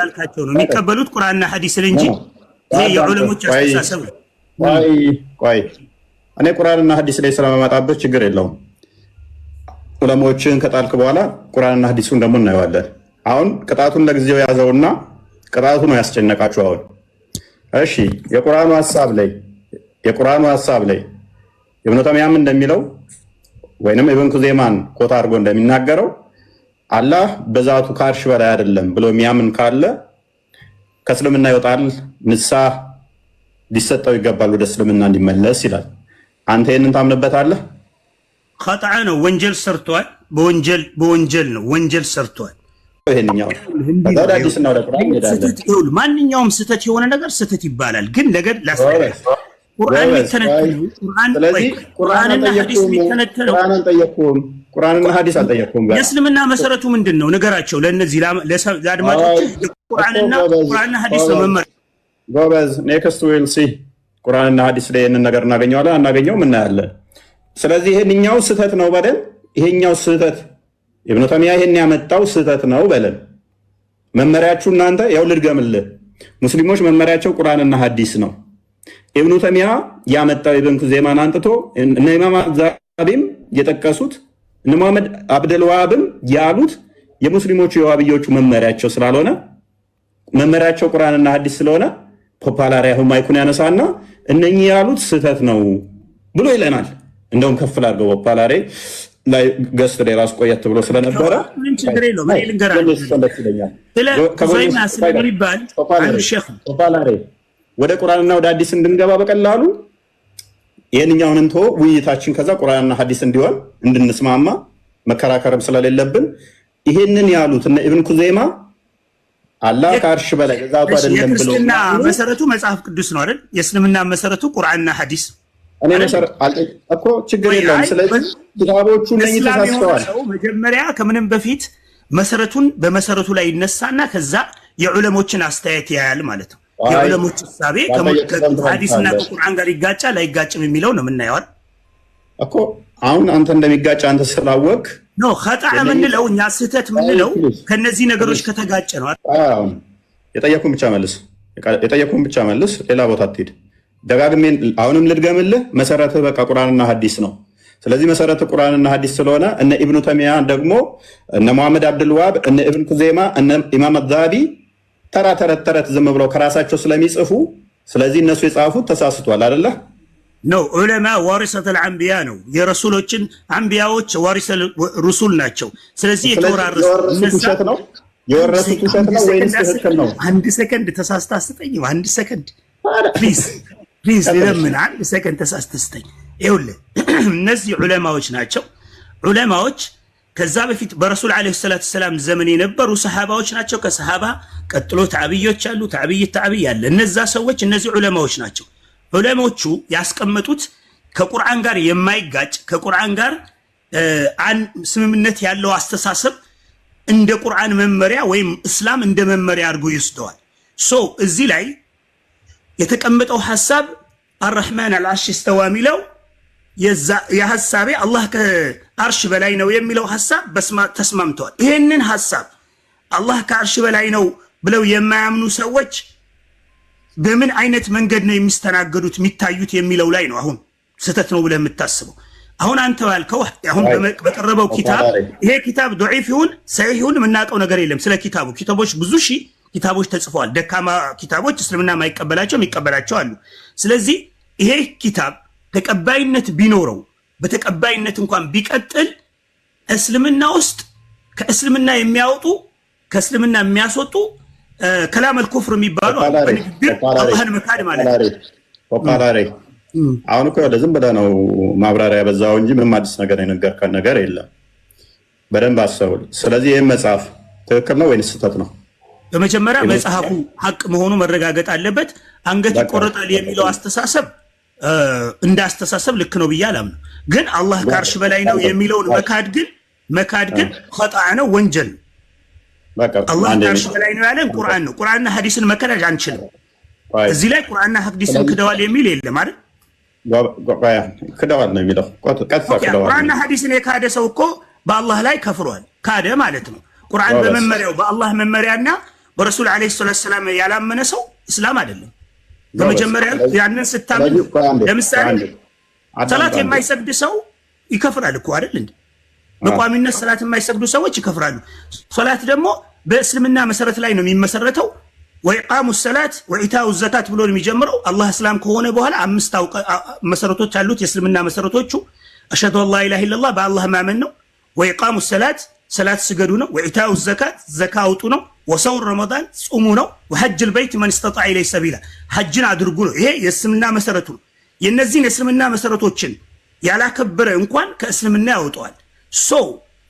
አልካቸው ነው የሚቀበሉት ቁርአንና ሐዲስን እንጂ ይሄ የዑለሞች አስተሳሰብ ነው። ቆይ እኔ ቁርአንና ሐዲስ ላይ ስለማመጣበት ችግር የለውም። ዑለሞችን ከጣልክ በኋላ ቁርአንና ሐዲሱን ደግሞ እናየዋለን። አሁን ቅጣቱን ለጊዜው ያዘውና ቅጣቱ ነው ያስጨነቃችሁ። አሁን እሺ የቁርአኑ ሐሳብ ላይ ኢብኑ ተይሚያም እንደሚለው ወይንም ኢብኑ ኹዘይማን ኮታ አድርጎ እንደሚናገረው አላህ በዛቱ ከአርሽ በላይ አይደለም ብሎ የሚያምን ካለ ከእስልምና ይወጣል፣ ንስሐ ሊሰጠው ይገባል፣ ወደ እስልምና እንዲመለስ ይላል። አንተ ይህንን ታምንበታለህ? ኸጣዓ ነው፣ ወንጀል ሰርቷል። በወንጀል ነው ወንጀል ሰርቷል። ይሄንኛው ማንኛውም ስህተት የሆነ ነገር ስህተት ይባላል። ግን ነገር ላስረዳ ቁርአን የሚተነተነው ቁርአንና ሐዲስ የሚተነተነው ቁርአንና ሐዲስ አልጠየቅኩም። የእስልምና መሰረቱ ምንድን ነው? ነገራቸው ለእነዚህ ለአድማጮች ቁርአንና ሐዲስ ነው መመሪያ። ጎበዝ ኔክስት ዊል ሲ ቁርአንና ሐዲስ ላይ ይህንን ነገር እናገኘዋለን አናገኘውም እናያለን። ስለዚህ ይሄንኛው ስህተት ነው በለን። ይሄኛው ስህተት ኢብኑ ተይሚያ ይሄን ያመጣው ስህተት ነው በለን። መመሪያችሁ እናንተ ያው ልድገምልህ፣ ሙስሊሞች መመሪያቸው ቁርአንና ሐዲስ ነው። ኢብኑ ተይሚያ ያመጣው ኢብኑ ኹዘይማን አንጥቶ እነ ኢማም ዛቢም የጠቀሱት እነ መሐመድ አብደል ወሃብም ያሉት የሙስሊሞቹ የዋብዮቹ መመሪያቸው ስላልሆነ መመሪያቸው ቁርአንና ሐዲስ ስለሆነ ፖፓላሪ አሁን ማይኩን ያነሳና እነኚህ ያሉት ስህተት ነው ብሎ ይለናል። እንደውም ከፍል አድርገው ፖፓላሪ ላይ ገስት ላይ ራስ ቆየት ብሎ ስለነበረ ምን ችግር የለውም። እኔ ልንገራችሁ ፖፓላሪ ወደ ቁርአንና ወደ ሐዲስ እንድንገባ በቀላሉ ይሄንኛውን እንቶ ውይይታችን ከዛ ቁርአንና ሐዲስ እንዲሆን እንድንስማማ መከራከርም ስለሌለብን ይሄንን ያሉት እነ ኢብኑ ኹዘይማ አላህ ከአርሽ በላይ ዛቱ አይደለም ብሎ የእስልምና መሰረቱ መጽሐፍ ቅዱስ ነው አይደል? የእስልምና መሰረቱ ቁርአንና ሐዲስ እኔ መሰረት እኮ ችግር የለውም። ስለዚህ ኪታቦቹ ነኝ ተሳስተዋል። መጀመሪያ ከምንም በፊት መሰረቱን በመሰረቱ ላይ ይነሳና ከዛ የዑለሞችን አስተያየት ያያል ማለት ነው። የዑለሞች ሐሳቤ ከሐዲስና ከቁርአን ጋር ይጋጫል አይጋጭም የሚለው ነው የምናየው እኮ። አሁን አንተ እንደሚጋጭ አንተ ስላወቅ ነው ኸጣዕ የምንለው እኛ ስህተት የምንለው ከነዚህ ነገሮች ከተጋጨ ነው። የጠየቁን ብቻ መልስ፣ ሌላ ቦታ አትሄድ። ደጋግሜ አሁንም ልድገምልህ፣ መሰረትህ በቃ ቁርአንና ሐዲስ ነው። ስለዚህ መሰረቱ ቁርአንና ሐዲስ ስለሆነ እነ ኢብኑ ተይሚያ ደግሞ እነ መሐመድ አብዱል ወሃብ እነ ኢብኑ ኹዘይማ እነ ኢማም ዛቢ ተረት ዝም ብለው ከራሳቸው ስለሚጽፉ ስለዚህ እነሱ የጻፉት ተሳስቷል አይደለ? ነው ዑለማ ዋሪሰተል አንቢያ ነው። የረሱሎችን አንቢያዎች ዋሪሰ ሩሱል ናቸው። ስለዚህ የተወራረሱት ውሸት ነው። የወረሱት ውሸት ነው ወይስ ትክክል ነው? አንድ ሰከንድ ተሳስታ አስጠኝ። አንድ ሰከንድ ፕሊዝ ለምን አንድ ሰከንድ ተሳስታ አስጠኝ። ይኸውልህ እነዚህ ዑለማዎች ናቸው። ዑለማዎች ከዛ በፊት በረሱል ዓለይሂ ሰላቱ ሰላም ዘመን የነበሩ ሰሃባዎች ናቸው። ከሰሃባ ቀጥሎ ተዓቢዮች አሉ። ተዓቢይ አለ። እነዛ ሰዎች እነዚህ ዑለማዎች ናቸው። ዑለሞቹ ያስቀመጡት ከቁርአን ጋር የማይጋጭ ከቁርአን ጋር ስምምነት ያለው አስተሳሰብ እንደ ቁርአን መመሪያ ወይም እስላም እንደ መመሪያ አድርጎ ይወስደዋል። እዚህ ላይ የተቀመጠው ሐሳብ አርረህማን አልዓርሽ እስተዋ የሚለው የሐሳቤ አላህ ከአርሽ በላይ ነው የሚለው ሐሳብ ተስማምተዋል። ይሄንን ሐሳብ አላህ ከአርሽ በላይ ነው ብለው የማያምኑ ሰዎች በምን አይነት መንገድ ነው የሚስተናገዱት የሚታዩት የሚለው ላይ ነው አሁን ስህተት ነው ብለህ የምታስበው። አሁን አንተ ያልከው አሁን በቀረበው ኪታብ ይሄ ኪታብ ضعيف ይሁን ሰሂህ ይሁን የምናውቀው ነገር የለም። ስለ ኪታቦች ብዙ ሺህ ኪታቦች ተጽፈዋል። ደካማ ኪታቦች እስልምና የማይቀበላቸው የሚቀበላቸው አሉ። ስለዚህ ይሄ ኪታብ ተቀባይነት ቢኖረው በተቀባይነት እንኳን ቢቀጥል እስልምና ውስጥ ከእስልምና የሚያወጡ ከእስልምና የሚያስወጡ ከላም አልኩፍር የሚባሉ በንግግር አላህን መካድ ማለት ነው። አሁን እኮ ዝም ብለህ ነው ማብራሪያ በዛው እንጂ ምንም አዲስ ነገር የነገርከን ነገር የለም። በደንብ አስተውል። ስለዚህ ይህም መጽሐፍ ትክክል ነው ወይስ ስህተት ነው? በመጀመሪያ መጽሐፉ ሐቅ መሆኑ መረጋገጥ አለበት። አንገት ይቆረጣል የሚለው አስተሳሰብ እንደ አስተሳሰብ ልክ ነው ብዬ አላምነው። ግን አላህ ከአርሽ በላይ ነው የሚለውን መካድ ግን ኸጣዕ ነው፣ ወንጀል ነው። አላህ ከአርሽ በላይ ነው ያለን ቁርአን ነው። ቁርአንና ሐዲስን መካድ አንችልም። እዚህ ላይ ቁርአንና ሐዲስን ክደዋል የሚል የለም አይደል? ክደዋል ነው የሚለው። ቁርአንና ሐዲስን የካደ ሰው እኮ በአላህ ላይ ከፍሯል፣ ካደ ማለት ነው። ቁርአን በመመሪያው በአላህ መመሪያና በረሱል ዓለይሂ ሰላቱ ሰላም ያላመነ ሰው እስላም አይደለም። በመጀመሪያ ያንን ስታምን ለምሳሌ ሰላት የማይሰግድ ሰው ይከፍራል እኮ አይደል እንዴ? በቋሚነት ሰላት የማይሰግዱ ሰዎች ይከፍራሉ። ሶላት ደግሞ በእስልምና መሰረት ላይ ነው የሚመሰረተው። ወኢቃሙ ሰላት ወኢታኡ ዘካት ብሎ የሚጀምረው አላህ እስላም ከሆነ በኋላ 5 መሰረቶች አሉት። የእስልምና መሰረቶቹ አሽሀዱ አን ላ ኢላሀ ኢለላህ በአላህ ማመን ነው። ወኢቃሙ ሰላት ሰላት ስገዱ ነው። ወኢታኡ ዘካት ዘካ አውጡ ነው። ወሰውም ረመዳን ጾሙ ነው። ወሐጅል በይት መን ኢስተጣዐ ኢለይሂ ሰቢላ ሐጅን አድርጉ ነው። ይሄ የእስልምና መሰረቱ ነው። የነዚህን የእስልምና መሰረቶችን ያላከበረ እንኳን ከእስልምና ያወጣዋል።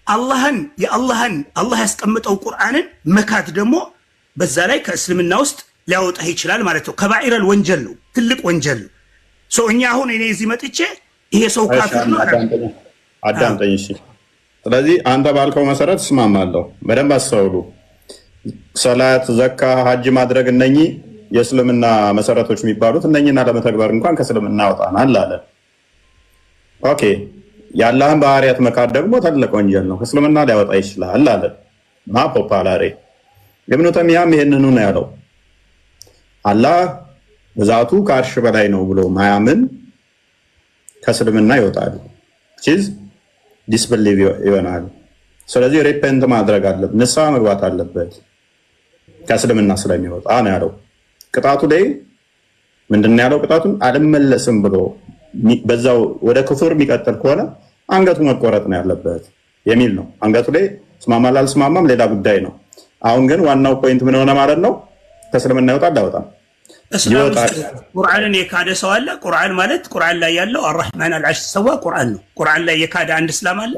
አላህ ያስቀምጠው ቁርአንን መካት ደግሞ በዛ ላይ ከእስልምና ውስጥ ሊያወጣ ይችላል ማለት ነው። ከባኢረል ወንጀል ነው፣ ትልቅ ወንጀል ነው። እኛ አሁን እኔ እዚህ መጥቼ ይሄ ሰው ካፊር ነው አዳምጠኝ እሺ። ስለዚህ አንተ ባልከው መሰረት እስማማለሁ። በደንብ አስተውሉ። ሰላት፣ ዘካ፣ ሀጅ ማድረግ እነኚህ የእስልምና መሰረቶች የሚባሉት እነኚህና ለመተግበር እንኳን ከእስልምና ያወጣናል አለ። ኦኬ፣ የአላህን ባህሪያት መካድ ደግሞ ትልቅ ወንጀል ነው፣ ከእስልምና ሊያወጣ ይችላል አለ። ማፖፓላሬ ኢብኑ ተይሚያም ይሄንኑ ነው ያለው። አላህ በዛቱ ከአርሽ በላይ ነው ብሎ ማያምን ከእስልምና ይወጣል፣ ዲስብሊቭ ይሆናል። ስለዚህ ሪፔንት ማድረግ አለበት፣ ንስሐ መግባት አለበት ከእስልምና ስለሚወጣ ነው ያለው። ቅጣቱ ላይ ምንድን ነው ያለው? ቅጣቱን አልመለስም ብሎ በዛው ወደ ክፍር የሚቀጥል ከሆነ አንገቱ መቆረጥ ነው ያለበት የሚል ነው። አንገቱ ላይ ስማማል አልስማማም ሌላ ጉዳይ ነው። አሁን ግን ዋናው ፖይንት ምን ሆነ ማለት ነው? ከእስልምና ይወጣል አይወጣም? ቁርአንን የካደ ሰው አለ? ቁርአን ማለት ቁርአን ላይ ያለው አርረህማን አልዓርሽ እስተዋ ቁርአን ነው። ቁርአን ላይ የካደ አንድ እስላም አለ?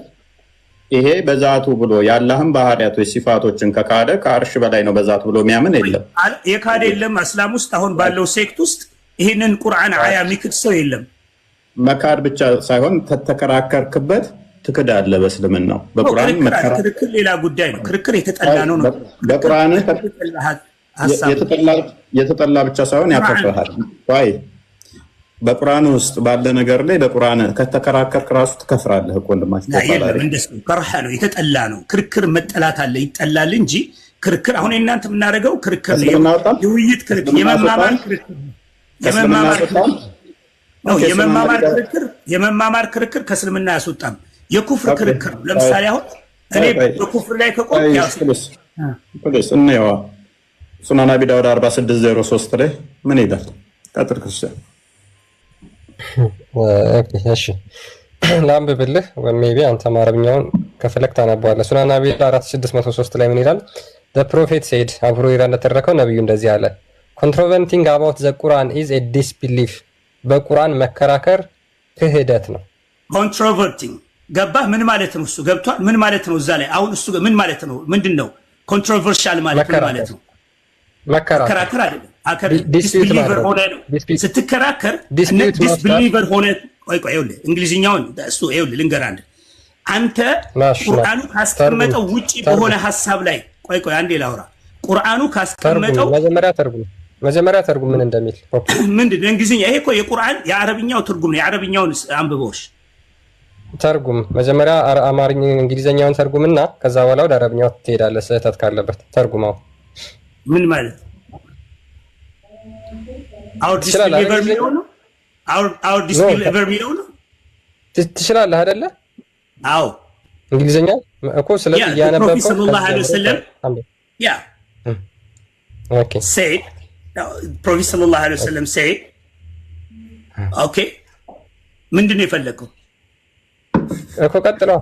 ይሄ በዛቱ ብሎ የአላህን ባህሪያቶች ሲፋቶችን ከካደ ከአርሽ በላይ ነው በዛቱ ብሎ የሚያምን የለም። የካደ የለም። እስላም ውስጥ አሁን ባለው ሴክት ውስጥ ይህንን ቁርአን አያ የሚክድ ሰው የለም። መካድ ብቻ ሳይሆን ተተከራከርክበት ትክዳለህ። በእስልምናው በቁርአን ክርክር ሌላ ጉዳይ ነው። ክርክር የተጠላ ነው። በቁርአን የተጠላ ብቻ ሳይሆን ያከፍርሃል። በቁርአን ውስጥ ባለ ነገር ላይ በቁርአን ከተከራከርክ ራሱ ትከፍራለህ እኮ ወንድማችን። ከረሃ ነው፣ የተጠላ ነው። ክርክር መጠላት አለ፣ ይጠላል እንጂ ክርክር አሁን እናንተ የምናደርገው ክርክር የውይይት ክርክር፣ የመማማር ክርክር ከእስልምና አያስወጣም። የኩፍር ክርክር ለምሳሌ አሁን እኔ በኩፍር ላይ ከቆም እንየዋ ሱናን አቢ ዳውድ 4603 ላይ ምን ይላል? ቀጥል ክርስቲያን። እሺ ላንብብልህ ወይ ሜቢ አንተ አረብኛውን ከፈለክ ታነባዋለህ። ሱናን አቢ 4603 ላይ ምን ይላል? the prophet said አቡ ሁረይራ እንደተረከው ነብዩ እንደዚህ አለ controverting about the Quran is a disbelief በቁርአን መከራከር ክህደት ነው። ኮንትሮቨርቲንግ ገባህ? ምን ማለት ነው እሱ? ገብቷል? ምን ማለት ነው እዛ ላይ አሁን እሱ ምን ማለት ነው? ምንድነው ኮንትሮቨርሻል ማለት ምን ማለት ነው? መከራከር አይደለም። ዲስቢሊቨር ሆነ ነው ስትከራከር፣ ዲስቢሊቨር ሆነ። ቆይ ይኸውልህ እንግሊዝኛውን እሱ ይኸውልህ ልንገርህ አንድ አንተ ቁርአኑ ካስቀመጠው ውጪ በሆነ ሐሳብ ላይ ቆይ አንዴ ላውራ። ቁርአኑ ካስቀመጠው መጀመሪያ ተርጉም ምን እንደሚል ምንድን ነው እንግሊዝኛ? ይሄ እኮ የቁርአን የአረብኛው ትርጉም ነው። የአረብኛውን አንብበውሽ ተርጉም መጀመሪያ አማርኛ እንግሊዝኛውን ተርጉምና ከዛ በኋላ ወደ አረብኛው ትሄዳለህ። ስህተት ካለበት ተርጉማው ምን ማለት አውር ዲስቢሊቨር ነው። አውር ዲስቢሊቨር ነው ትችላለህ አይደለ? አዎ እንግሊዝኛ እኮ ስለዚህ ያነበብከው ሰለላሁ ዐለይሂ ወሰለም ያ ኦኬ said ፕሮፌት ሰለላሁ ዐለይሂ ወሰለም said ኦኬ ምንድነው የፈለከው እኮ ቀጥለው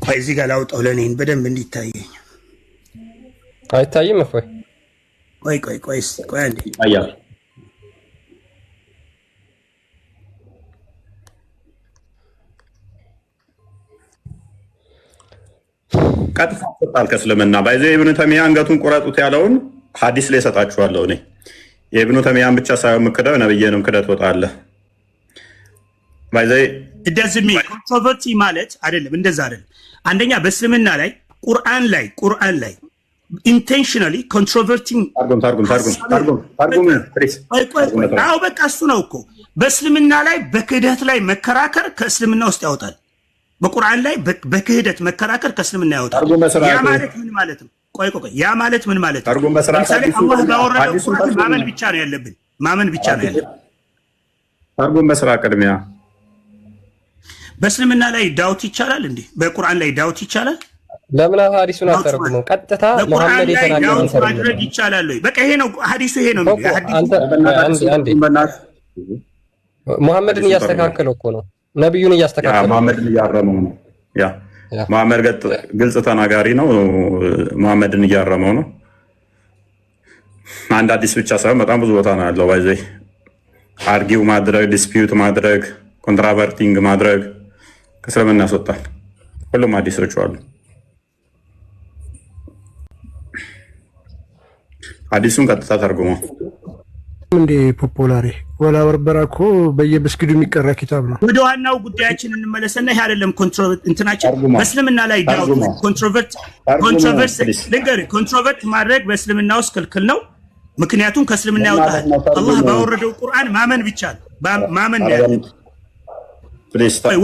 ቆይ እዚህ ጋር ላውጣው ለኔን በደንብ እንዲታየኝ። አይታይም እፎይ ቆይ አንዴ አያ ቀጥታ ተጣል ከእስልምና ባይዘ ኢብኑ ተይሚያ አንገቱን ቁረጡት ያለውን ሐዲስ ላይ ሰጣችኋለሁ። እኔ የኢብኑ ተይሚያን ብቻ ሳይሆን ምክደው ነብየንም ክደት ወጣለ ባይዘ እንደዚህ ኮንትሮቨርሲ ማለት አይደለም። እንደዛ አይደለም። አንደኛ በእስልምና ላይ ቁርአን ላይ ኢንቴንሽናሊ ኮንትሮቨርቲንግ ታርጉም ፕሊዝ። አዎ በቃ እሱ ነው እኮ በእስልምና ላይ በክህደት ላይ መከራከር ከእስልምና ውስጥ ያወጣል። በቁርአን ላይ በክህደት መከራከር ከእስልምና ያወጣል። ያ ማለት ምን ማለት ነው? ቆይ ያ ማለት ምን ማለት ነው? ለምሳሌ አላህ ባወረደው ቁርአን ማመን ብቻ ነው ያለብን። ታርጉም በስራ ቅድሚያ በእስልምና ላይ ዳውት ይቻላል እንዴ? በቁርአን ላይ ዳውት ይቻላል? ለምን ሐዲሱን አተረጉመው? ቀጥታ መሐመድ የተናገረው ማድረግ ይቻላል ወይ? በቃ ይሄ ነው ሐዲሱ። ይሄ ነው አንዴ መሐመድን እያስተካከለው እኮ ነው። ነብዩን እያስተካከለው መሐመድን እያረመው ነው። ያ መሐመድ ግልጽ ተናጋሪ ነው። መሐመድን እያረመው ነው። አንድ ሐዲስ ብቻ ሳይሆን በጣም ብዙ ቦታ ነው ያለው። ባይዘይ አርጊው ማድረግ፣ ዲስፒዩት ማድረግ፣ ኮንትራቨርቲንግ ማድረግ ከእስልምና ያስወጣል። ሁሉም ሐዲሶች አሉ። ሐዲሱን ቀጥታ ተርጉመው እንዴ ፖፑላሪ ወላ ወርበራ እኮ በየመስጊዱ የሚቀራ ኪታብ ነው። ወደ ዋናው ጉዳያችን እንመለስና ይሄ አይደለም እንትናችን በእስልምና ላይ ኮንትሮቨርት ማድረግ በእስልምና ውስጥ ክልክል ነው። ምክንያቱም ከእስልምና ያወጣል። አላህ ባወረደው ቁርአን ማመን ብቻ ማመን ነው ያለው።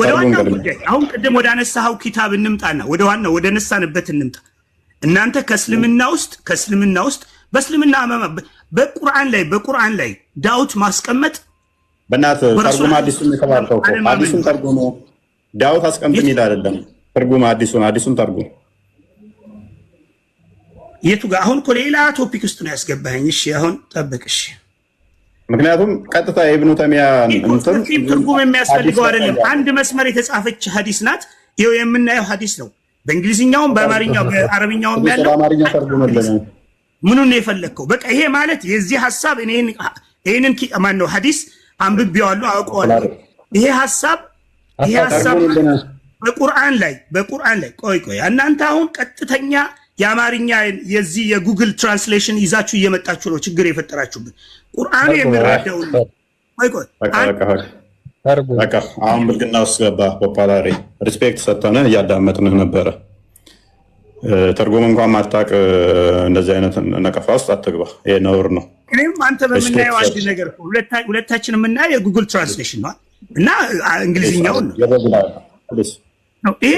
ወደ ዋናው ጉዳይ አሁን ቅድም ወደ አነሳኸው ኪታብ እንምጣና ወደ ዋናው ወደ ነሳንበት እንምጣ። እናንተ ከእስልምና ውስጥ በእስልምና በቁርአን ላይ ዳውት ማስቀመጥ በእናትህ ተርጉም ሐዲሱን የተባልከው እኮ ሐዲሱን ተርጉም ዳውት አስቀምጥ የሚል አይደለም። ተርጉም ሐዲሱን ተርጉም። የቱ ጋር አሁን እኮ ሌላ ቶፒክ ውስጥ ነው ያስገባኸኝ። እሺ አሁን ጠብቅ። እሺ ምክንያቱም ቀጥታ የኢብኑ ተይሚያ እንትን ትርጉም የሚያስፈልገው አይደለም። አንድ መስመር የተጻፈች ሐዲስ ናት። ይኸው የምናየው ሐዲስ ነው። በእንግሊዝኛውም በአማርኛው በአረብኛውም ያለው በአማርኛ ተርጉምልን። ምኑን ነው የፈለግከው? በቃ ይሄ ማለት የዚህ ሐሳብ ይሄንን ማነው ሐዲስ አንብቤዋለሁ አውቀዋለሁ። ይሄ ሐሳብ በቁርአን ላይ ቆይ እናንተ አሁን ቀጥተኛ የአማርኛ የዚህ የጉግል ትራንስሌሽን ይዛችሁ እየመጣችሁ ነው ችግር የፈጠራችሁብን። ቁርአኑ የሚረዳው በቃ አሁን ብልግና ውስጥ ገባ። ፖፓላሪ ሪስፔክት ሰጥተንህ እያዳመጥንህ ነበረ። ተርጉም እንኳን ማታውቅ እንደዚህ አይነት ነቀፋ ውስጥ አትግባ። ይሄ ነውር ነው። እኔም አንተ በምናየው አንድ ነገር ሁለታችን የምናየው የጉግል ትራንስሌሽን ነው እና እንግሊዝኛውን ነው። ይሄ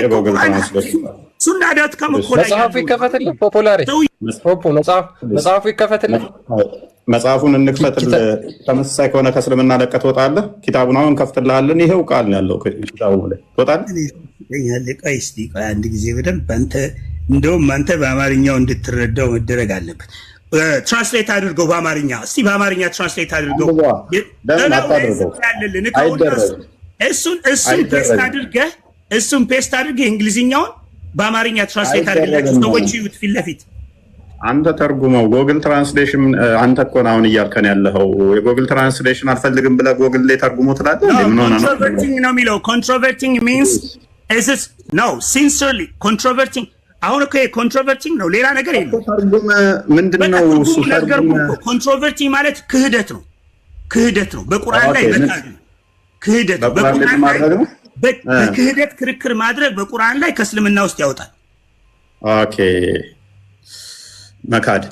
ሱና ዳት ከም እኮ ላይ መጽሐፉ ይከፈትልህ። ፖፑላሪ መጽሐፉ ይከፈትልህ። መጽሐፉን እንክፈትልህ። ተመሳሳይ ከሆነ ከእስልምና ለቀህ ትወጣለህ። ኪታቡን አሁን ከፍትልሃለን። ይሄው ቃል ነው ያለው ኪታቡ ላይ ትወጣለህ። ቆይ አንድ ጊዜ በደንብ እንደውም አንተ በአማርኛው እንድትረዳው መደረግ አለበት። ትራንስሌት አድርገው በአማርኛ እስቲ በአማርኛ ትራንስሌት አድርገው እሱን ፔስት አድርገህ እንግሊዝኛውን በአማርኛ ትራንስሌት አድርገላችሁ ሰዎች ይዩት ፊት ለፊት አንተ ተርጉመው ጎግል ትራንስሌሽን አንተ እኮ ነው አሁን እያልከን ያለኸው የጎግል ትራንስሌሽን አልፈልግም ብለህ ጎግል ላይ ተርጉሞ ትላለህ ምን ሆነ ነው ኮንትሮቨርቲንግ ነው የሚለው ኮንትሮቨርቲንግ ሚንስ is it no sincerely controverting አሁን እኮ ኮንትሮቨርቲንግ ነው ሌላ ነገር የለም ተርጉም ምንድነው እሱ ተርጉም ኮንትሮቨርቲንግ ማለት ክህደት ነው በቁርአን ላይ መካድ ክህደት በቁርአን ላይ በክህደት ክርክር ማድረግ በቁርአን ላይ ከእስልምና ውስጥ ያወጣል ኦኬ መካድ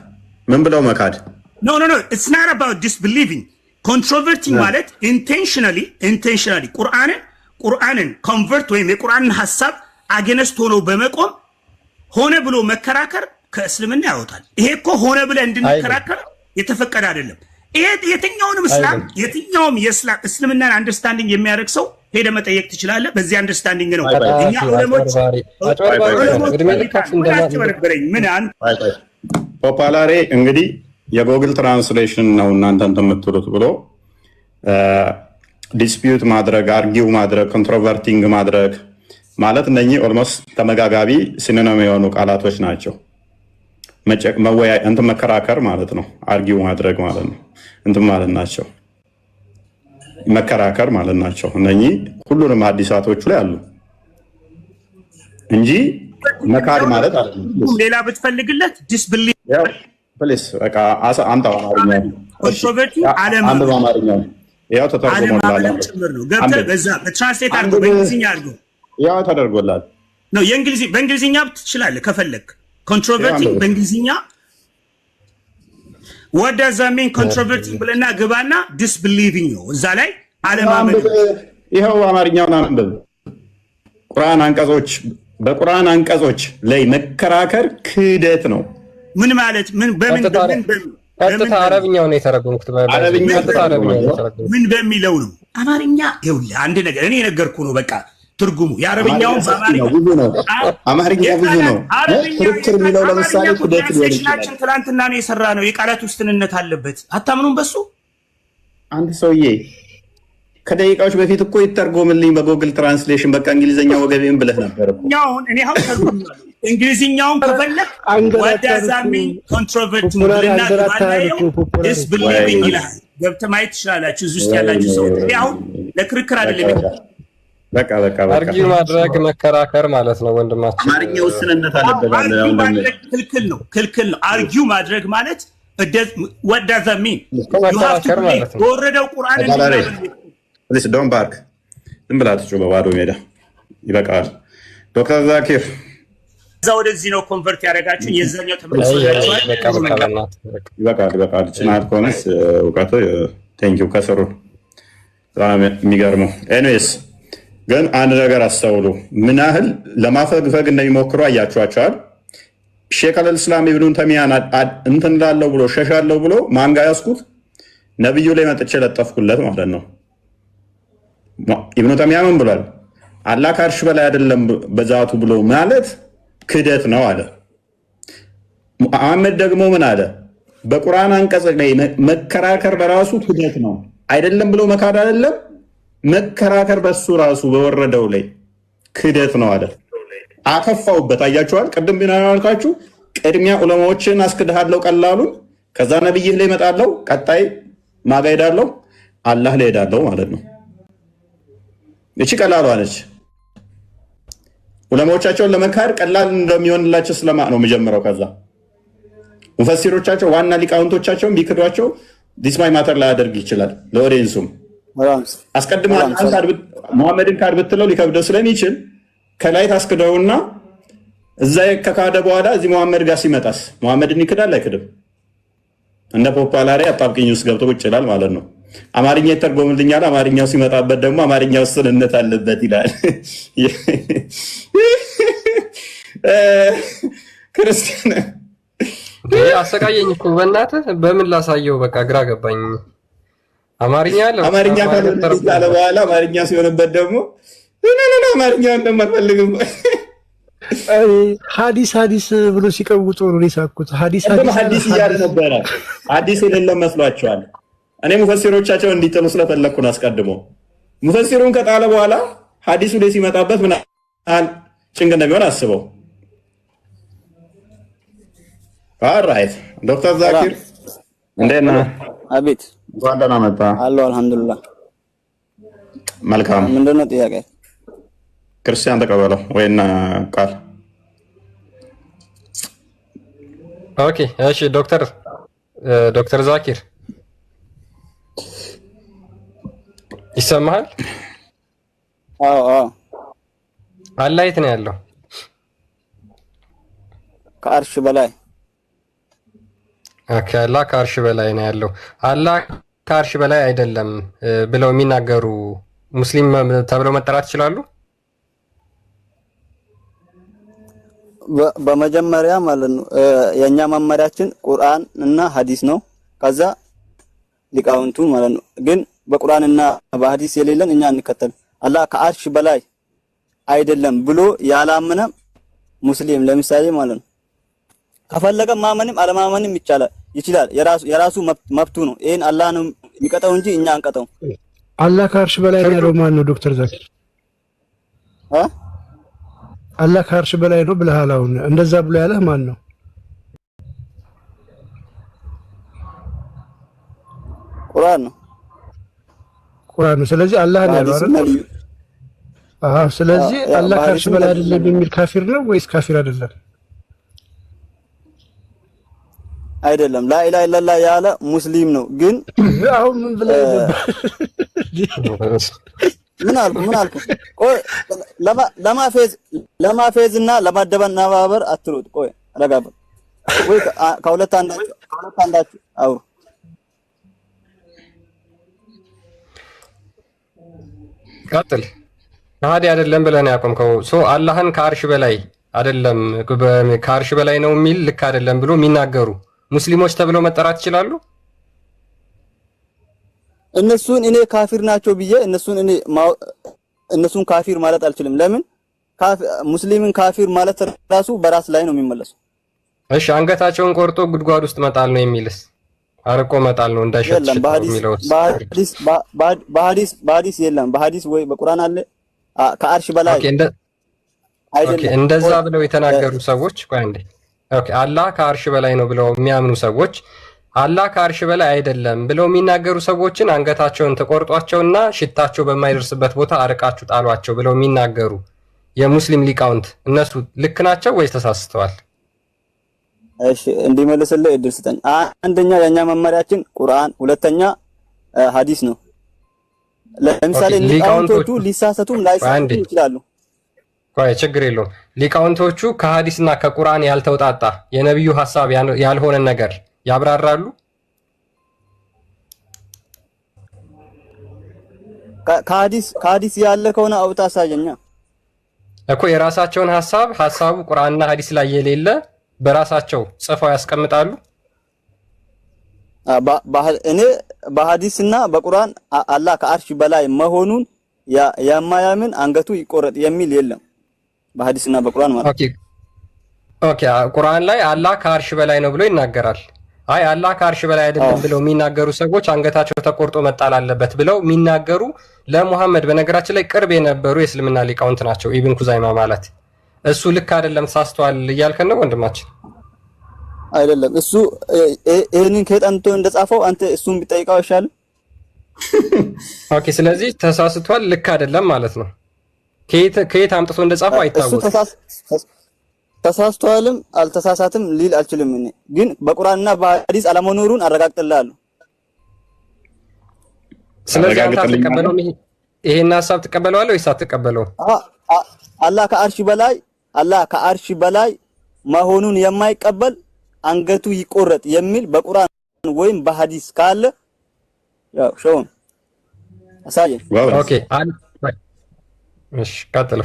ምን ብለው መካድ no it's not about disbelieving controverting ማለት intentionally ቁርአንን ኮንቨርት ወይም የቁርአንን ሐሳብ አገነስት ሆኖ በመቆም ሆነ ብሎ መከራከር ከእስልምና ያወጣል ይሄ እኮ ሆነ ብለ እንድንከራከር የተፈቀደ አይደለም ይሄ የትኛውም እስልምናን አንደርስታንዲንግ የሚያደርግ ሰው ሄደ መጠየቅ ትችላለህ በዚህ አንደርስታንዲንግ ነው እኛ ዑለሞች ፖፓላሬ እንግዲህ የጎግል ትራንስሌሽን ነው እናንተ የምትሉት ብሎ ዲስፒዩት ማድረግ አርጊው ማድረግ ኮንትሮቨርቲንግ ማድረግ ማለት እነኚህ ኦልሞስት ተመጋጋቢ ሲኖኒም የሆኑ ቃላቶች ናቸው እንትን መከራከር ማለት ነው አርጊው ማድረግ ማለት ነው እንትን ማለት ናቸው መከራከር ማለት ናቸው እነኚህ ሁሉንም ሐዲሳቶቹ ላይ አሉ እንጂ መካድ ማለት አይደለም ሌላ ብትፈልግለት ዲስቢሊቭ ፕሊስ በቃ አምጣው አማርኛ ኮንትሮቨርቲንግ አንድ አማርኛ ያው ተተርጉሞላል ገብተህ በዛ በትራንስሌት አድርገው በእንግሊዝኛ አድርገው ያው ተደርጎላል ነው በእንግሊዝኛ ትችላለህ ከፈለክ ኮንትሮቨርቲንግ በእንግሊዝኛ what does that mean controverting ብለና ግባና disbelieving ነው እዛ ላይ አለማመን ይሄው አማርኛውን አንብብ በቁርአን አንቀጾች ላይ መከራከር ክህደት ነው ምን ማለት ምን በምን ቀጥታ አረብኛው ነው የተረጎምኩት ምን በሚለው ነው አማርኛ ይኸውልህ አንድ ነገር እኔ ነገርኩህ ነው በቃ ትርጉሙ የአረብኛውን አማርኛ ብዙ ነው ክርክር የሚለው ለምሳሌ ክህደት ሊሆን ይችላል ትናንትና ነው የሰራ ነው የቃላት ውስንነት አለበት አታምኑም በሱ አንድ ሰውዬ ከደቂቃዎች በፊት እኮ ይተርጎምልኝ በጎግል ትራንስሌሽን በቃ እንግሊዘኛ ወገቤን ብለህ ነበር እኮ እኔ አሁን ተርጉምልኝ እንግሊዝኛውን ከፈለክ ወዳዛሚ ኮንትሮቨርት ብለና disbelieving ይላል ገብተህ ማየት ትችላላችሁ እዚህ ውስጥ ያላችሁ ሰዎች አሁን ለክርክር አይደለም በቃ አርጊው ማድረግ መከራከር ማለት ነው ወንድማችን አማርኛ ውስንነት አለበት ክልክል ነው አርጊው ማድረግ ማለት what does that mean you have to ወረደው ቁርአን ፕሊስ ዶንት ባርክ ዝም ብላችሁ በባዶ ሜዳ ይበቃል ዶክተር ዛኪር እዛ ወደዚህ ነው ኮንቨርት ያደረጋችሁ የዛኛው ተመልሶ ይበቃል ጽናት ኮንስ እውቀቱ ቴንኪው ከሰሩ በጣም የሚገርመው ኤኒዌይስ ግን አንድ ነገር አስተውሉ ምን ያህል ለማፈግፈግ እንደሚሞክሩ አያችኋቸዋል ሼክ አልእስላም ኢብኑ ተሚያን እንትን ላለው ብሎ ሸሻለው ብሎ ማንጋ ያስኩት ነብዩ ላይ መጥቼ ለጠፍኩለት ማለት ነው ኢብኑ ተሚያ ምን ብሏል አላህ ከአርሽ በላይ አይደለም በዛቱ ብሎ ማለት ክህደት ነው አለ መሐመድ ደግሞ ምን አለ በቁርአን አንቀጽ ላይ መከራከር በራሱ ክህደት ነው አይደለም ብሎ መካድ አይደለም መከራከር በሱ ራሱ በወረደው ላይ ክህደት ነው አለ አከፋውበት አያችኋል ቅድም ቢናልካችሁ ቅድሚያ ዑለማዎችን አስክድሃለሁ ቀላሉን ከዛ ነብይህ ላይ መጣለው ቀጣይ ማጋይዳለው አላህ ላይ ሄዳለው ማለት ነው እቺ ቀላሏ ነች ዑለማዎቻቸውን ለመካድ ቀላል እንደሚሆንላቸው ስለማ ነው መጀመሪያው ከዛ ሙፈሲሮቻቸው ዋና ሊቃውንቶቻቸውን ቢክዷቸው ዲስማይ ማተር ላይ ያደርግ ይችላል ለኦዲየንሱም አስቀድሞ ሙሐመድን ካድ ብትለው ሊከብደው ስለሚችል ከላይ ታስክደውና እዛ ከካደ በኋላ እዚህ ሙሐመድ ጋር ሲመጣስ ሙሐመድን ይክዳል አይክድም እንደ ፖፓላሪ አጣብቂኝ ውስጥ ገብቶ ቁጭ ይላል ማለት ነው አማርኛ ይተርጎምልኛል አማርኛው ሲመጣበት ደግሞ አማርኛው ውስንነት አለበት ይላል ክርስቲያን አሰቃየኝ እኮ በእናትህ በምን ላሳየው በቃ ግራ ገባኝ አማርኛ ካለ በኋላ አማርኛ ሲሆንበት ደግሞ አማርኛ እንደማልፈልግም ሐዲስ ብሎ ሲቀውጡ ነው የሳኩት። ሐዲስ እያለ ነበረ። ሐዲስ የሌለ መስሏቸዋል። እኔ ሙፈሲሮቻቸው እንዲጥሉ ስለፈለግኩ ነው። አስቀድሞ ሙፈሲሩን ከጣለ በኋላ ሐዲሱ ላይ ሲመጣበት ምን ያህል ጭንቅ እንደሚሆን አስበው። ኦልራይት ዶክተር ዛኪር እንዴት ነህ? አቤት እንኳን ደህና መጣህ። አለሁ አልሐምዱሊላህ። መልካም። ምንድን ነው ጥያቄ? ክርስቲያን ተቀበለው ወይና ቃል። ኦኬ እሺ። ዶክተር ዛኪር ይሰማሃል? አዎ አላህ የት ነው ያለው? ከአርሽ በላይ። ኦኬ አላህ ከአርሽ በላይ ነው ያለው። አላህ ከአርሽ በላይ አይደለም ብለው የሚናገሩ ሙስሊም ተብለው መጠራት ይችላሉ? በመጀመሪያ ማለት ነው የኛ መመሪያችን ቁርአን እና ሐዲስ ነው። ከዛ ሊቃውንቱ ማለት ነው። ግን በቁርአን እና በሐዲስ የሌለን እኛ እንከተል። አላህ ከአርሽ በላይ አይደለም ብሎ ያላመነ ሙስሊም ለምሳሌ ማለት ነው ከፈለገ ማመንም አለማመንም ይችላል። የራሱ መብቱ ነው። ይሄን አላህ ነው የሚቀጣው እንጂ እኛ አንቀጣው። አላህ ከአርሽ በላይ ያለው ማን ነው? ዶክተር ዛኪር አላህ ከአርሽ በላይ ነው ብለሃል። አሁን እንደዛ ብሎ ያለህ ማን ነው? ቁርአን ነው። ስለዚህ አላህ ነው ያለው አይደል? ስለዚህ አላህ ከአርሽ በላይ አይደለም የሚል ካፊር ነው ወይስ ካፊር አይደለም? አይደለም። ላኢላሃ ኢላላህ ያለ ሙስሊም ነው። ግን አሁን ምን ብለህ ምን አልኩ? ቆይ ለማፌዝና ለማደናባበር አትሩጥ። ቆይ ረጋባ። ወይ ከሁለት አንዳችሁ አውሩ። ቀጥል። ከሃዲ አይደለም ብለህ ነው ያቆምከው። አላህን ከአርሽ በላይ አይደለም ከአርሽ በላይ ነው የሚል ልክ አይደለም ብሎ የሚናገሩ ሙስሊሞች ተብለው መጠራት ይችላሉ? እነሱን እኔ ካፊር ናቸው ብዬ እነሱን ካፊር ማለት አልችልም። ለምን ሙስሊምን ካፊር ማለት ራሱ በራስ ላይ ነው የሚመለሰው። እሺ አንገታቸውን ቆርጦ ጉድጓድ ውስጥ መጣል ነው የሚልስ? አርቆ መጣል ነው እንዳይሸት የሚለው? በሐዲስ የለም። በሐዲስ ወይ በቁርአን አለ ከአርሽ በላይ አይደለም። እንደዛ ብለው የተናገሩ ሰዎች ቆይ አንዴ። ኦኬ አላህ ከአርሽ በላይ ነው ብለው የሚያምኑ ሰዎች አላህ ከአርሽ በላይ አይደለም ብለው የሚናገሩ ሰዎችን አንገታቸውን ተቆርጧቸውና ሽታቸው በማይደርስበት ቦታ አርቃችሁ ጣሏቸው ብለው የሚናገሩ የሙስሊም ሊቃውንት እነሱ ልክ ናቸው ወይስ ተሳስተዋል? እሺ እንዲመልስልህ እድል ስጠኝ። አንደኛ የኛ መመሪያችን ቁርአን፣ ሁለተኛ ሐዲስ ነው። ለምሳሌ ሊቃውንቶቹ ሊሳሳቱም ላይሳሳቱም ይችላሉ። ቆይ ችግር የለውም። ሊቃውንቶቹ ከሐዲስና ከቁርአን ያልተውጣጣ የነብዩ ሐሳብ ያልሆነ ነገር ያብራራሉ። ከሐዲስ ያለ ከሆነ አውጣ አሳየኛ እኮ የራሳቸውን ሐሳቡ ቁርአንና ሐዲስ ላይ የሌለ በራሳቸው ጽፈው ያስቀምጣሉ። እኔ በሐዲስና በቁርአን አላህ ከአርሽ በላይ መሆኑን የማያምን አንገቱ ይቆረጥ የሚል የለም። በሐዲስና በቁርአን ማለት ኦኬ ቁርአን ላይ አላህ ከአርሽ በላይ ነው ብሎ ይናገራል። አይ አላህ ከአርሽ በላይ አይደለም ብለው የሚናገሩ ሰዎች አንገታቸው ተቆርጦ መጣል አለበት ብለው የሚናገሩ ለሙሐመድ በነገራችን ላይ ቅርብ የነበሩ የእስልምና ሊቃውንት ናቸው። ኢብን ኩዛይማ ማለት እሱ ልክ አይደለም ተሳስተዋል እያልከን ነው ወንድማችን? አይደለም እሱ ይሄንን ከጠንቶ እንደጻፈው አንተ እሱን ቢጠይቀው ይሻል። ኦኬ ስለዚህ ተሳስቷል ልክ አይደለም ማለት ነው። ከየት አምጥቶ እንደጻፈው አይታወቅም። ተሳስቷልም አልተሳሳትም ሊል አልችልም። እኔ ግን በቁርአንና በሐዲስ አለመኖሩን አረጋግጥልሃለሁ። ስለዚህ አንተ ተቀበለው ይሄን ሐሳብ ተቀበለዋለህ ወይስ አትቀበለውም? አላህ ከአርሽ በላይ መሆኑን የማይቀበል አንገቱ ይቆረጥ የሚል በቁርአን ወይም በሐዲስ ካለ ያው ሾም አሳየን። ኦኬ እሺ ቀጥል።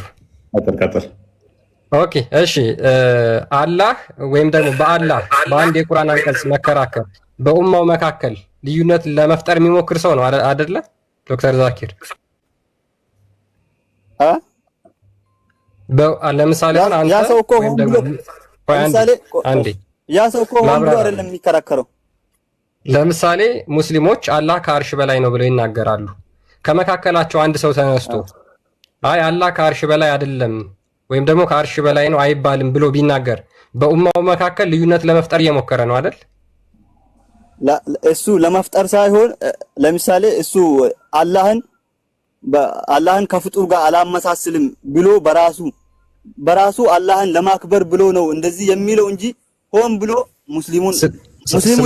ኦኬ እሺ አላህ ወይም ደግሞ በአላህ በአንድ የቁርአን አንቀጽ መከራከር በኡማው መካከል ልዩነት ለመፍጠር የሚሞክር ሰው ነው አይደለ ዶክተር ዛኪር? ለምሳሌ አንተ ያ ሰው እኮ ሆን ብሎ ለምሳሌ ያ ሰው እኮ ሆን ብሎ አይደለም የሚከራከረው። ለምሳሌ ሙስሊሞች አላህ ከአርሽ በላይ ነው ብለው ይናገራሉ። ከመካከላቸው አንድ ሰው ተነስቶ አይ አላህ ከአርሽ በላይ አይደለም ወይም ደግሞ ከአርሽ በላይ ነው አይባልም ብሎ ቢናገር በኡማው መካከል ልዩነት ለመፍጠር እየሞከረ ነው አይደል? እሱ ለመፍጠር ሳይሆን ለምሳሌ እሱ አላህን ከፍጡር ጋር አላመሳስልም ብሎ በራሱ አላህን ለማክበር ብሎ ነው እንደዚህ የሚለው እንጂ ሆን ብሎ ሙስሊሙን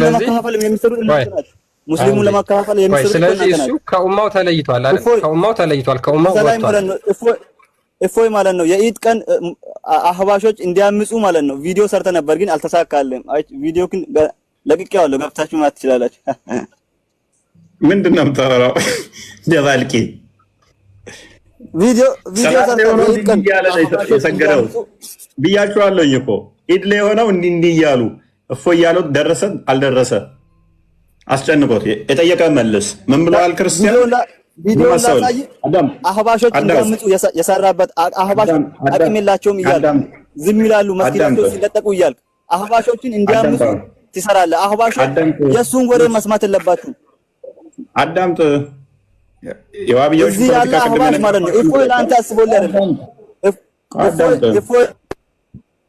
ለማከፋፈል የሚሰሩት ናቸው። ሙስሊሙን ለማከፋፈል የሚሰሩት ናቸው። ስለዚህ እሱ ከኡማው ተለይቷል አይደል? ከኡማው ወጥቷል። እፎይ ማለት ነው። የኢድ ቀን አህባሾች እንዲያምፁ ማለት ነው ቪዲዮ ሰርተ ነበር ግን አልተሳካለም። ቪዲዮ ግን ለቅቄዋለሁ፣ ገብታችሁ ማለት ትችላላችሁ። ምንድነው የምታወራው? ደባልቂ ቪዲዮ ሰርተ የኢድ ቀን የሰገረው ብያችኋለሁ እኮ ኢድ ላይ ሆነው እንዲህ እያሉ እፎይ እያሉት ደረሰ አልደረሰ አስጨንቆት የጠየቀ መልስ ምን ብለዋል? ክርስቲያን ቪዲዮ ላሳይ አህባሾች እንዲያምፁ የሰራበት አህባሽ አቅም የላቸውም እያሉ ዝም ይላሉ። መስጊዳቸው ሲለጠቁ እያልክ አህባሾችን እንዲያምፁ ትሰራለህ። አህባሾች የሱን ወሬ መስማት የለባችሁም። አዳምጥ። የዋብዮች እዚህ ያለ አህባሽ ማለት ነው እፎይ ለአንተ አስቦልህ አይደለም። እፎይ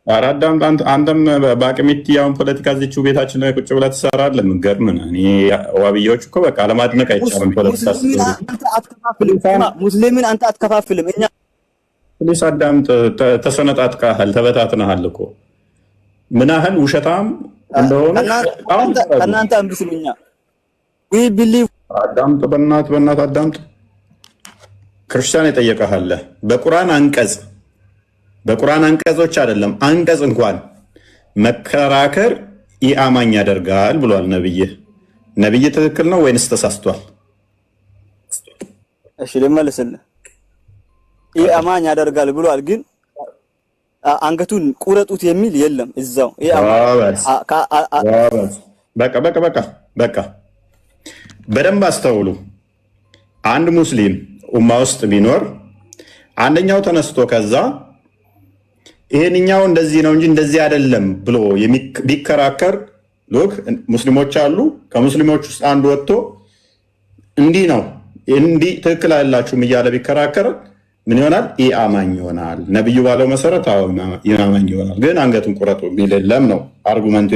አዳምጥ። አንተም በአቅሚት ያውን ፖለቲካ እዚችው ቤታችን ላይ ቁጭ ብለህ ትሰራለህ። ምንገርም ነው። እኔ ዋብዮች እኮ በቃ ለማድነቅ አይቻልም። ፖለቲካ ሙስሊምን አንተ አትከፋፍልም። እኛ ፕሊስ አዳምጥ። ተሰነጣጥቀሃል፣ ተበታትነሃል እኮ ምን ያህል ውሸታም እንደሆነ ከእናንተ አንብስሉኛ ዊ ቢሊቭ አዳምጥ። በእናትህ አዳምጥ። ክርስቲያን የጠየቀሃል በቁርአን አንቀጾች አይደለም አንቀጽ እንኳን መከራከር ኢአማኝ ያደርጋል ብሏል ነብይህ። ነብይ ትክክል ነው ወይንስ ተሳስቷል? እሺ ልመልስልህ። ኢአማኝ ያደርጋል ብሏል፣ ግን አንገቱን ቁረጡት የሚል የለም እዛው። በቃ በደንብ አስተውሉ። አንድ ሙስሊም ኡማ ውስጥ ቢኖር አንደኛው ተነስቶ ከዛ ይሄንኛው እንደዚህ ነው እንጂ እንደዚህ አይደለም ብሎ ቢከራከር ሎክ ሙስሊሞች አሉ። ከሙስሊሞች ውስጥ አንዱ ወጥቶ እንዲህ ነው እንዲህ ትክክል አይደላችሁም እያለ ቢከራከር ምን ይሆናል? ኢአማኝ ይሆናል። ነብዩ ባለው መሰረት ኢአማኝ ይሆናል። ግን አንገቱን ቁረጡ የሚል የለም ነው አርጉመንቱ።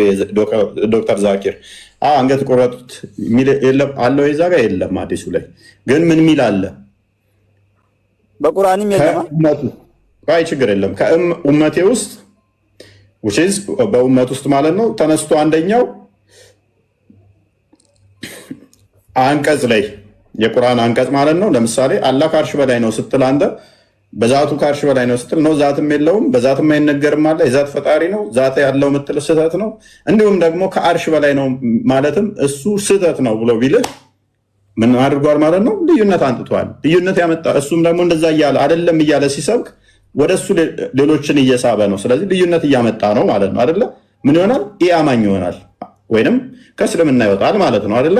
ዶክተር ዛኪር አንገት ቁረጡት የሚል የለም አለው የዛ ጋር የለም። አዲሱ ላይ ግን ምን ሚል አለ? በቁርአንም የለም። አይ ችግር የለም። ከኡመቴ ውስጥ በኡመት ውስጥ ማለት ነው ተነስቶ አንደኛው አንቀጽ ላይ የቁርአን አንቀጽ ማለት ነው። ለምሳሌ አላህ ከአርሽ በላይ ነው ስትል አንተ በዛቱ ከአርሽ በላይ ነው ስትል ነው ዛትም የለውም በዛትም አይነገርም አለ። የዛት ፈጣሪ ነው ዛት ያለው ምትል ስህተት ነው። እንዲሁም ደግሞ ከአርሽ በላይ ነው ማለትም እሱ ስህተት ነው ብሎ ቢልህ ምን አድርጓል ማለት ነው? ልዩነት አንጥቷል። ልዩነት ያመጣ እሱም ደግሞ እንደዛ እያለ አይደለም እያለ ሲሰብክ ወደ እሱ ሌሎችን እየሳበ ነው። ስለዚህ ልዩነት እያመጣ ነው ማለት ነው አይደለ? ምን ይሆናል? ኢአማኝ ይሆናል ወይንም ከእስልምና ይወጣል ማለት ነው አይደለ?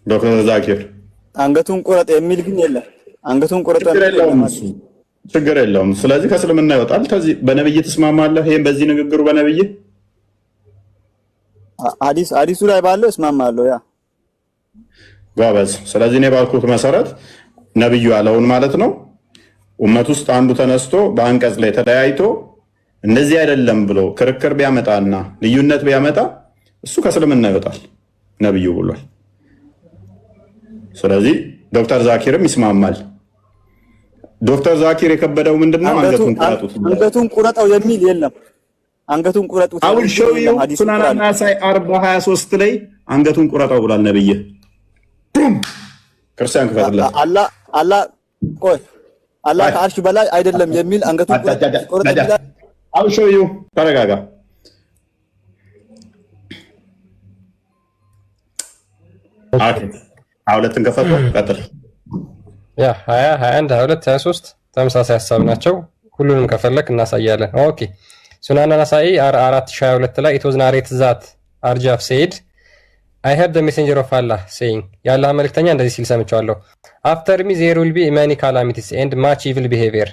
ዶክተር ዛኪር አንገቱን ቁረጥ የሚል ግን የለም። አንገቱን ቁረጥ ችግር የለውም። ስለዚህ ከእስልምና ይወጣል። ከዚህ በነብይ ትስማማለህ? ይሄን በዚህ ንግግሩ በነብይ ሐዲሱ ላይ ባለው እስማማለሁ። ያ ጎበዝ። ስለዚህ እኔ ባልኩት መሰረት ነብዩ ያለውን ማለት ነው። ኡመት ውስጥ አንዱ ተነስቶ በአንቀጽ ላይ ተለያይቶ እንደዚህ አይደለም ብሎ ክርክር ቢያመጣና ልዩነት ቢያመጣ እሱ ከእስልምና ይወጣል ነብዩ ብሏል። ስለዚህ ዶክተር ዛኪርም ይስማማል። ዶክተር ዛኪር የከበደው ምንድነው? አንገቱን ቁረጠው የሚል የለም። አንገቱን ቁረጡት ሱናን ናሳኢ 40:23 ላይ አንገቱን ቁረጠው ብሏል ነብይ። ክርስቲያን ክፈትለት አላህ ከአርሽ በላይ አይደለም የሚል አንገቱን ቁረጠው። አውሾዩ ተረጋጋ። ሁለትን ከፈቱ ቀጥል። ያ 20 21 22 23 ተመሳሳይ ሐሳብ ናቸው። ሁሉንም ከፈለክ እናሳያለን። ኦኬ ሱናን ናሳኢ 4022 ላይ ኢት ዋዝ ናሬት ዛት አርጃፍ ሴድ I heard the messenger of Allah saying የአላህ መልእክተኛ እንደዚህ ሲል ሰምቻለሁ after me there will be many calamities and much evil behavior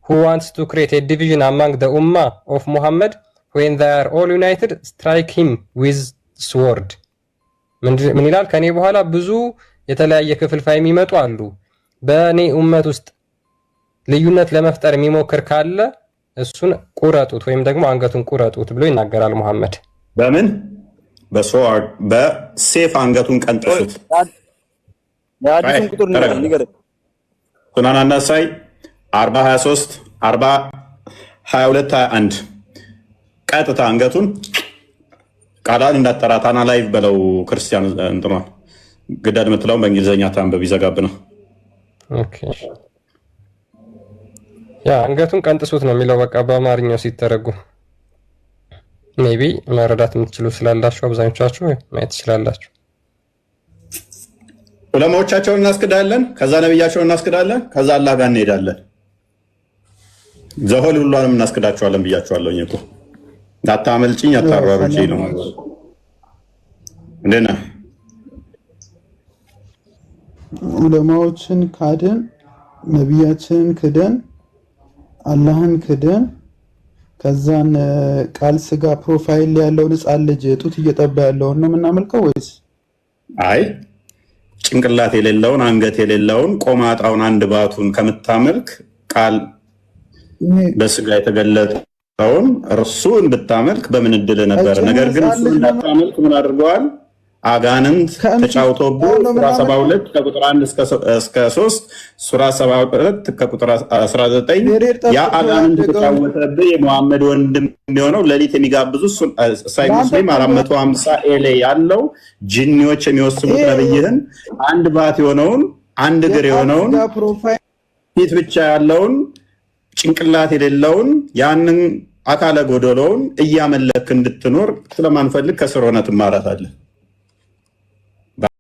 who wants to create a division among the ummah of Muhammad when they are all united strike him with sword ምን ይላል ከኔ በኋላ ብዙ የተለያየ ክፍልፋይ የሚመጡ አሉ በእኔ ኡመት ውስጥ ልዩነት ለመፍጠር የሚሞክር ካለ እሱን ቁረጡት ወይም ደግሞ አንገቱን ቁረጡት ብሎ ይናገራል መሐመድ በምን በስዋርድ በሴፍ አንገቱን ቀንጥሱት ያዲስን ቁጥር ነው ንገረኝ ሱናን አናሳይ 4023 40 22 21 ቀጥታ አንገቱን ቃላን እንዳጠራታና ላይቭ በለው ክርስቲያን እንትኗል ግዳድ ምትለው በእንግሊዘኛ ታንበብ ይዘጋብ ነው ኦኬ ያ አንገቱን ቀንጥሱት ነው የሚለው በቃ በአማርኛው ሲተረጉ ሜቢ መረዳት የምትችሉ ስላላችሁ አብዛኞቻችሁ ማየት ትችላላችሁ ዑለማዎቻቸውን እናስክዳለን ከዛ ነብያቸውን እናስክዳለን ከዛ አላህ ጋር እንሄዳለን ዘሆል ሁሉንም እናስክዳቸዋለን ብያቸዋለሁ እኮ እንዳታመልጭኝ አታሯሩጪ ነው እንደና ዑለማዎችን ካደን ነብያችንን ክደን አላህን ክደን ከዛን ቃል ስጋ ፕሮፋይል ያለው ህፃን ልጅ ጡት እየጠባ ያለውን ነው የምናመልከው ወይስ አይ ጭንቅላት የሌለውን አንገት የሌለውን ቆማጣውን አንድ ባቱን ከምታመልክ ቃል በስጋ የተገለጠውን እርሱን ብታመልክ በምን እድል ነበር ነገር ግን እሱን እንዳታመልክ ምን አድርገዋል አጋንንት ተጫውቶብህ ሱራ 72 ከቁጥር 1 እስከ 3 ሱራ 72 ከቁጥር 19 ያ አጋንንት ተጫወተብህ የሙሐመድ ወንድም የሚሆነው ለሊት የሚጋብዙ ሳይ ሙስሊም 450 ኤሌ ያለው ጂኒዎች የሚወስኑት ነብይህን አንድ ባት የሆነውን አንድ እግር የሆነውን ፊት ብቻ ያለውን ጭንቅላት የሌለውን ያንን አካለ ጎደሎውን እያመለክ እንድትኖር ስለማንፈልግ ከስር ሆነ ትማራታለህ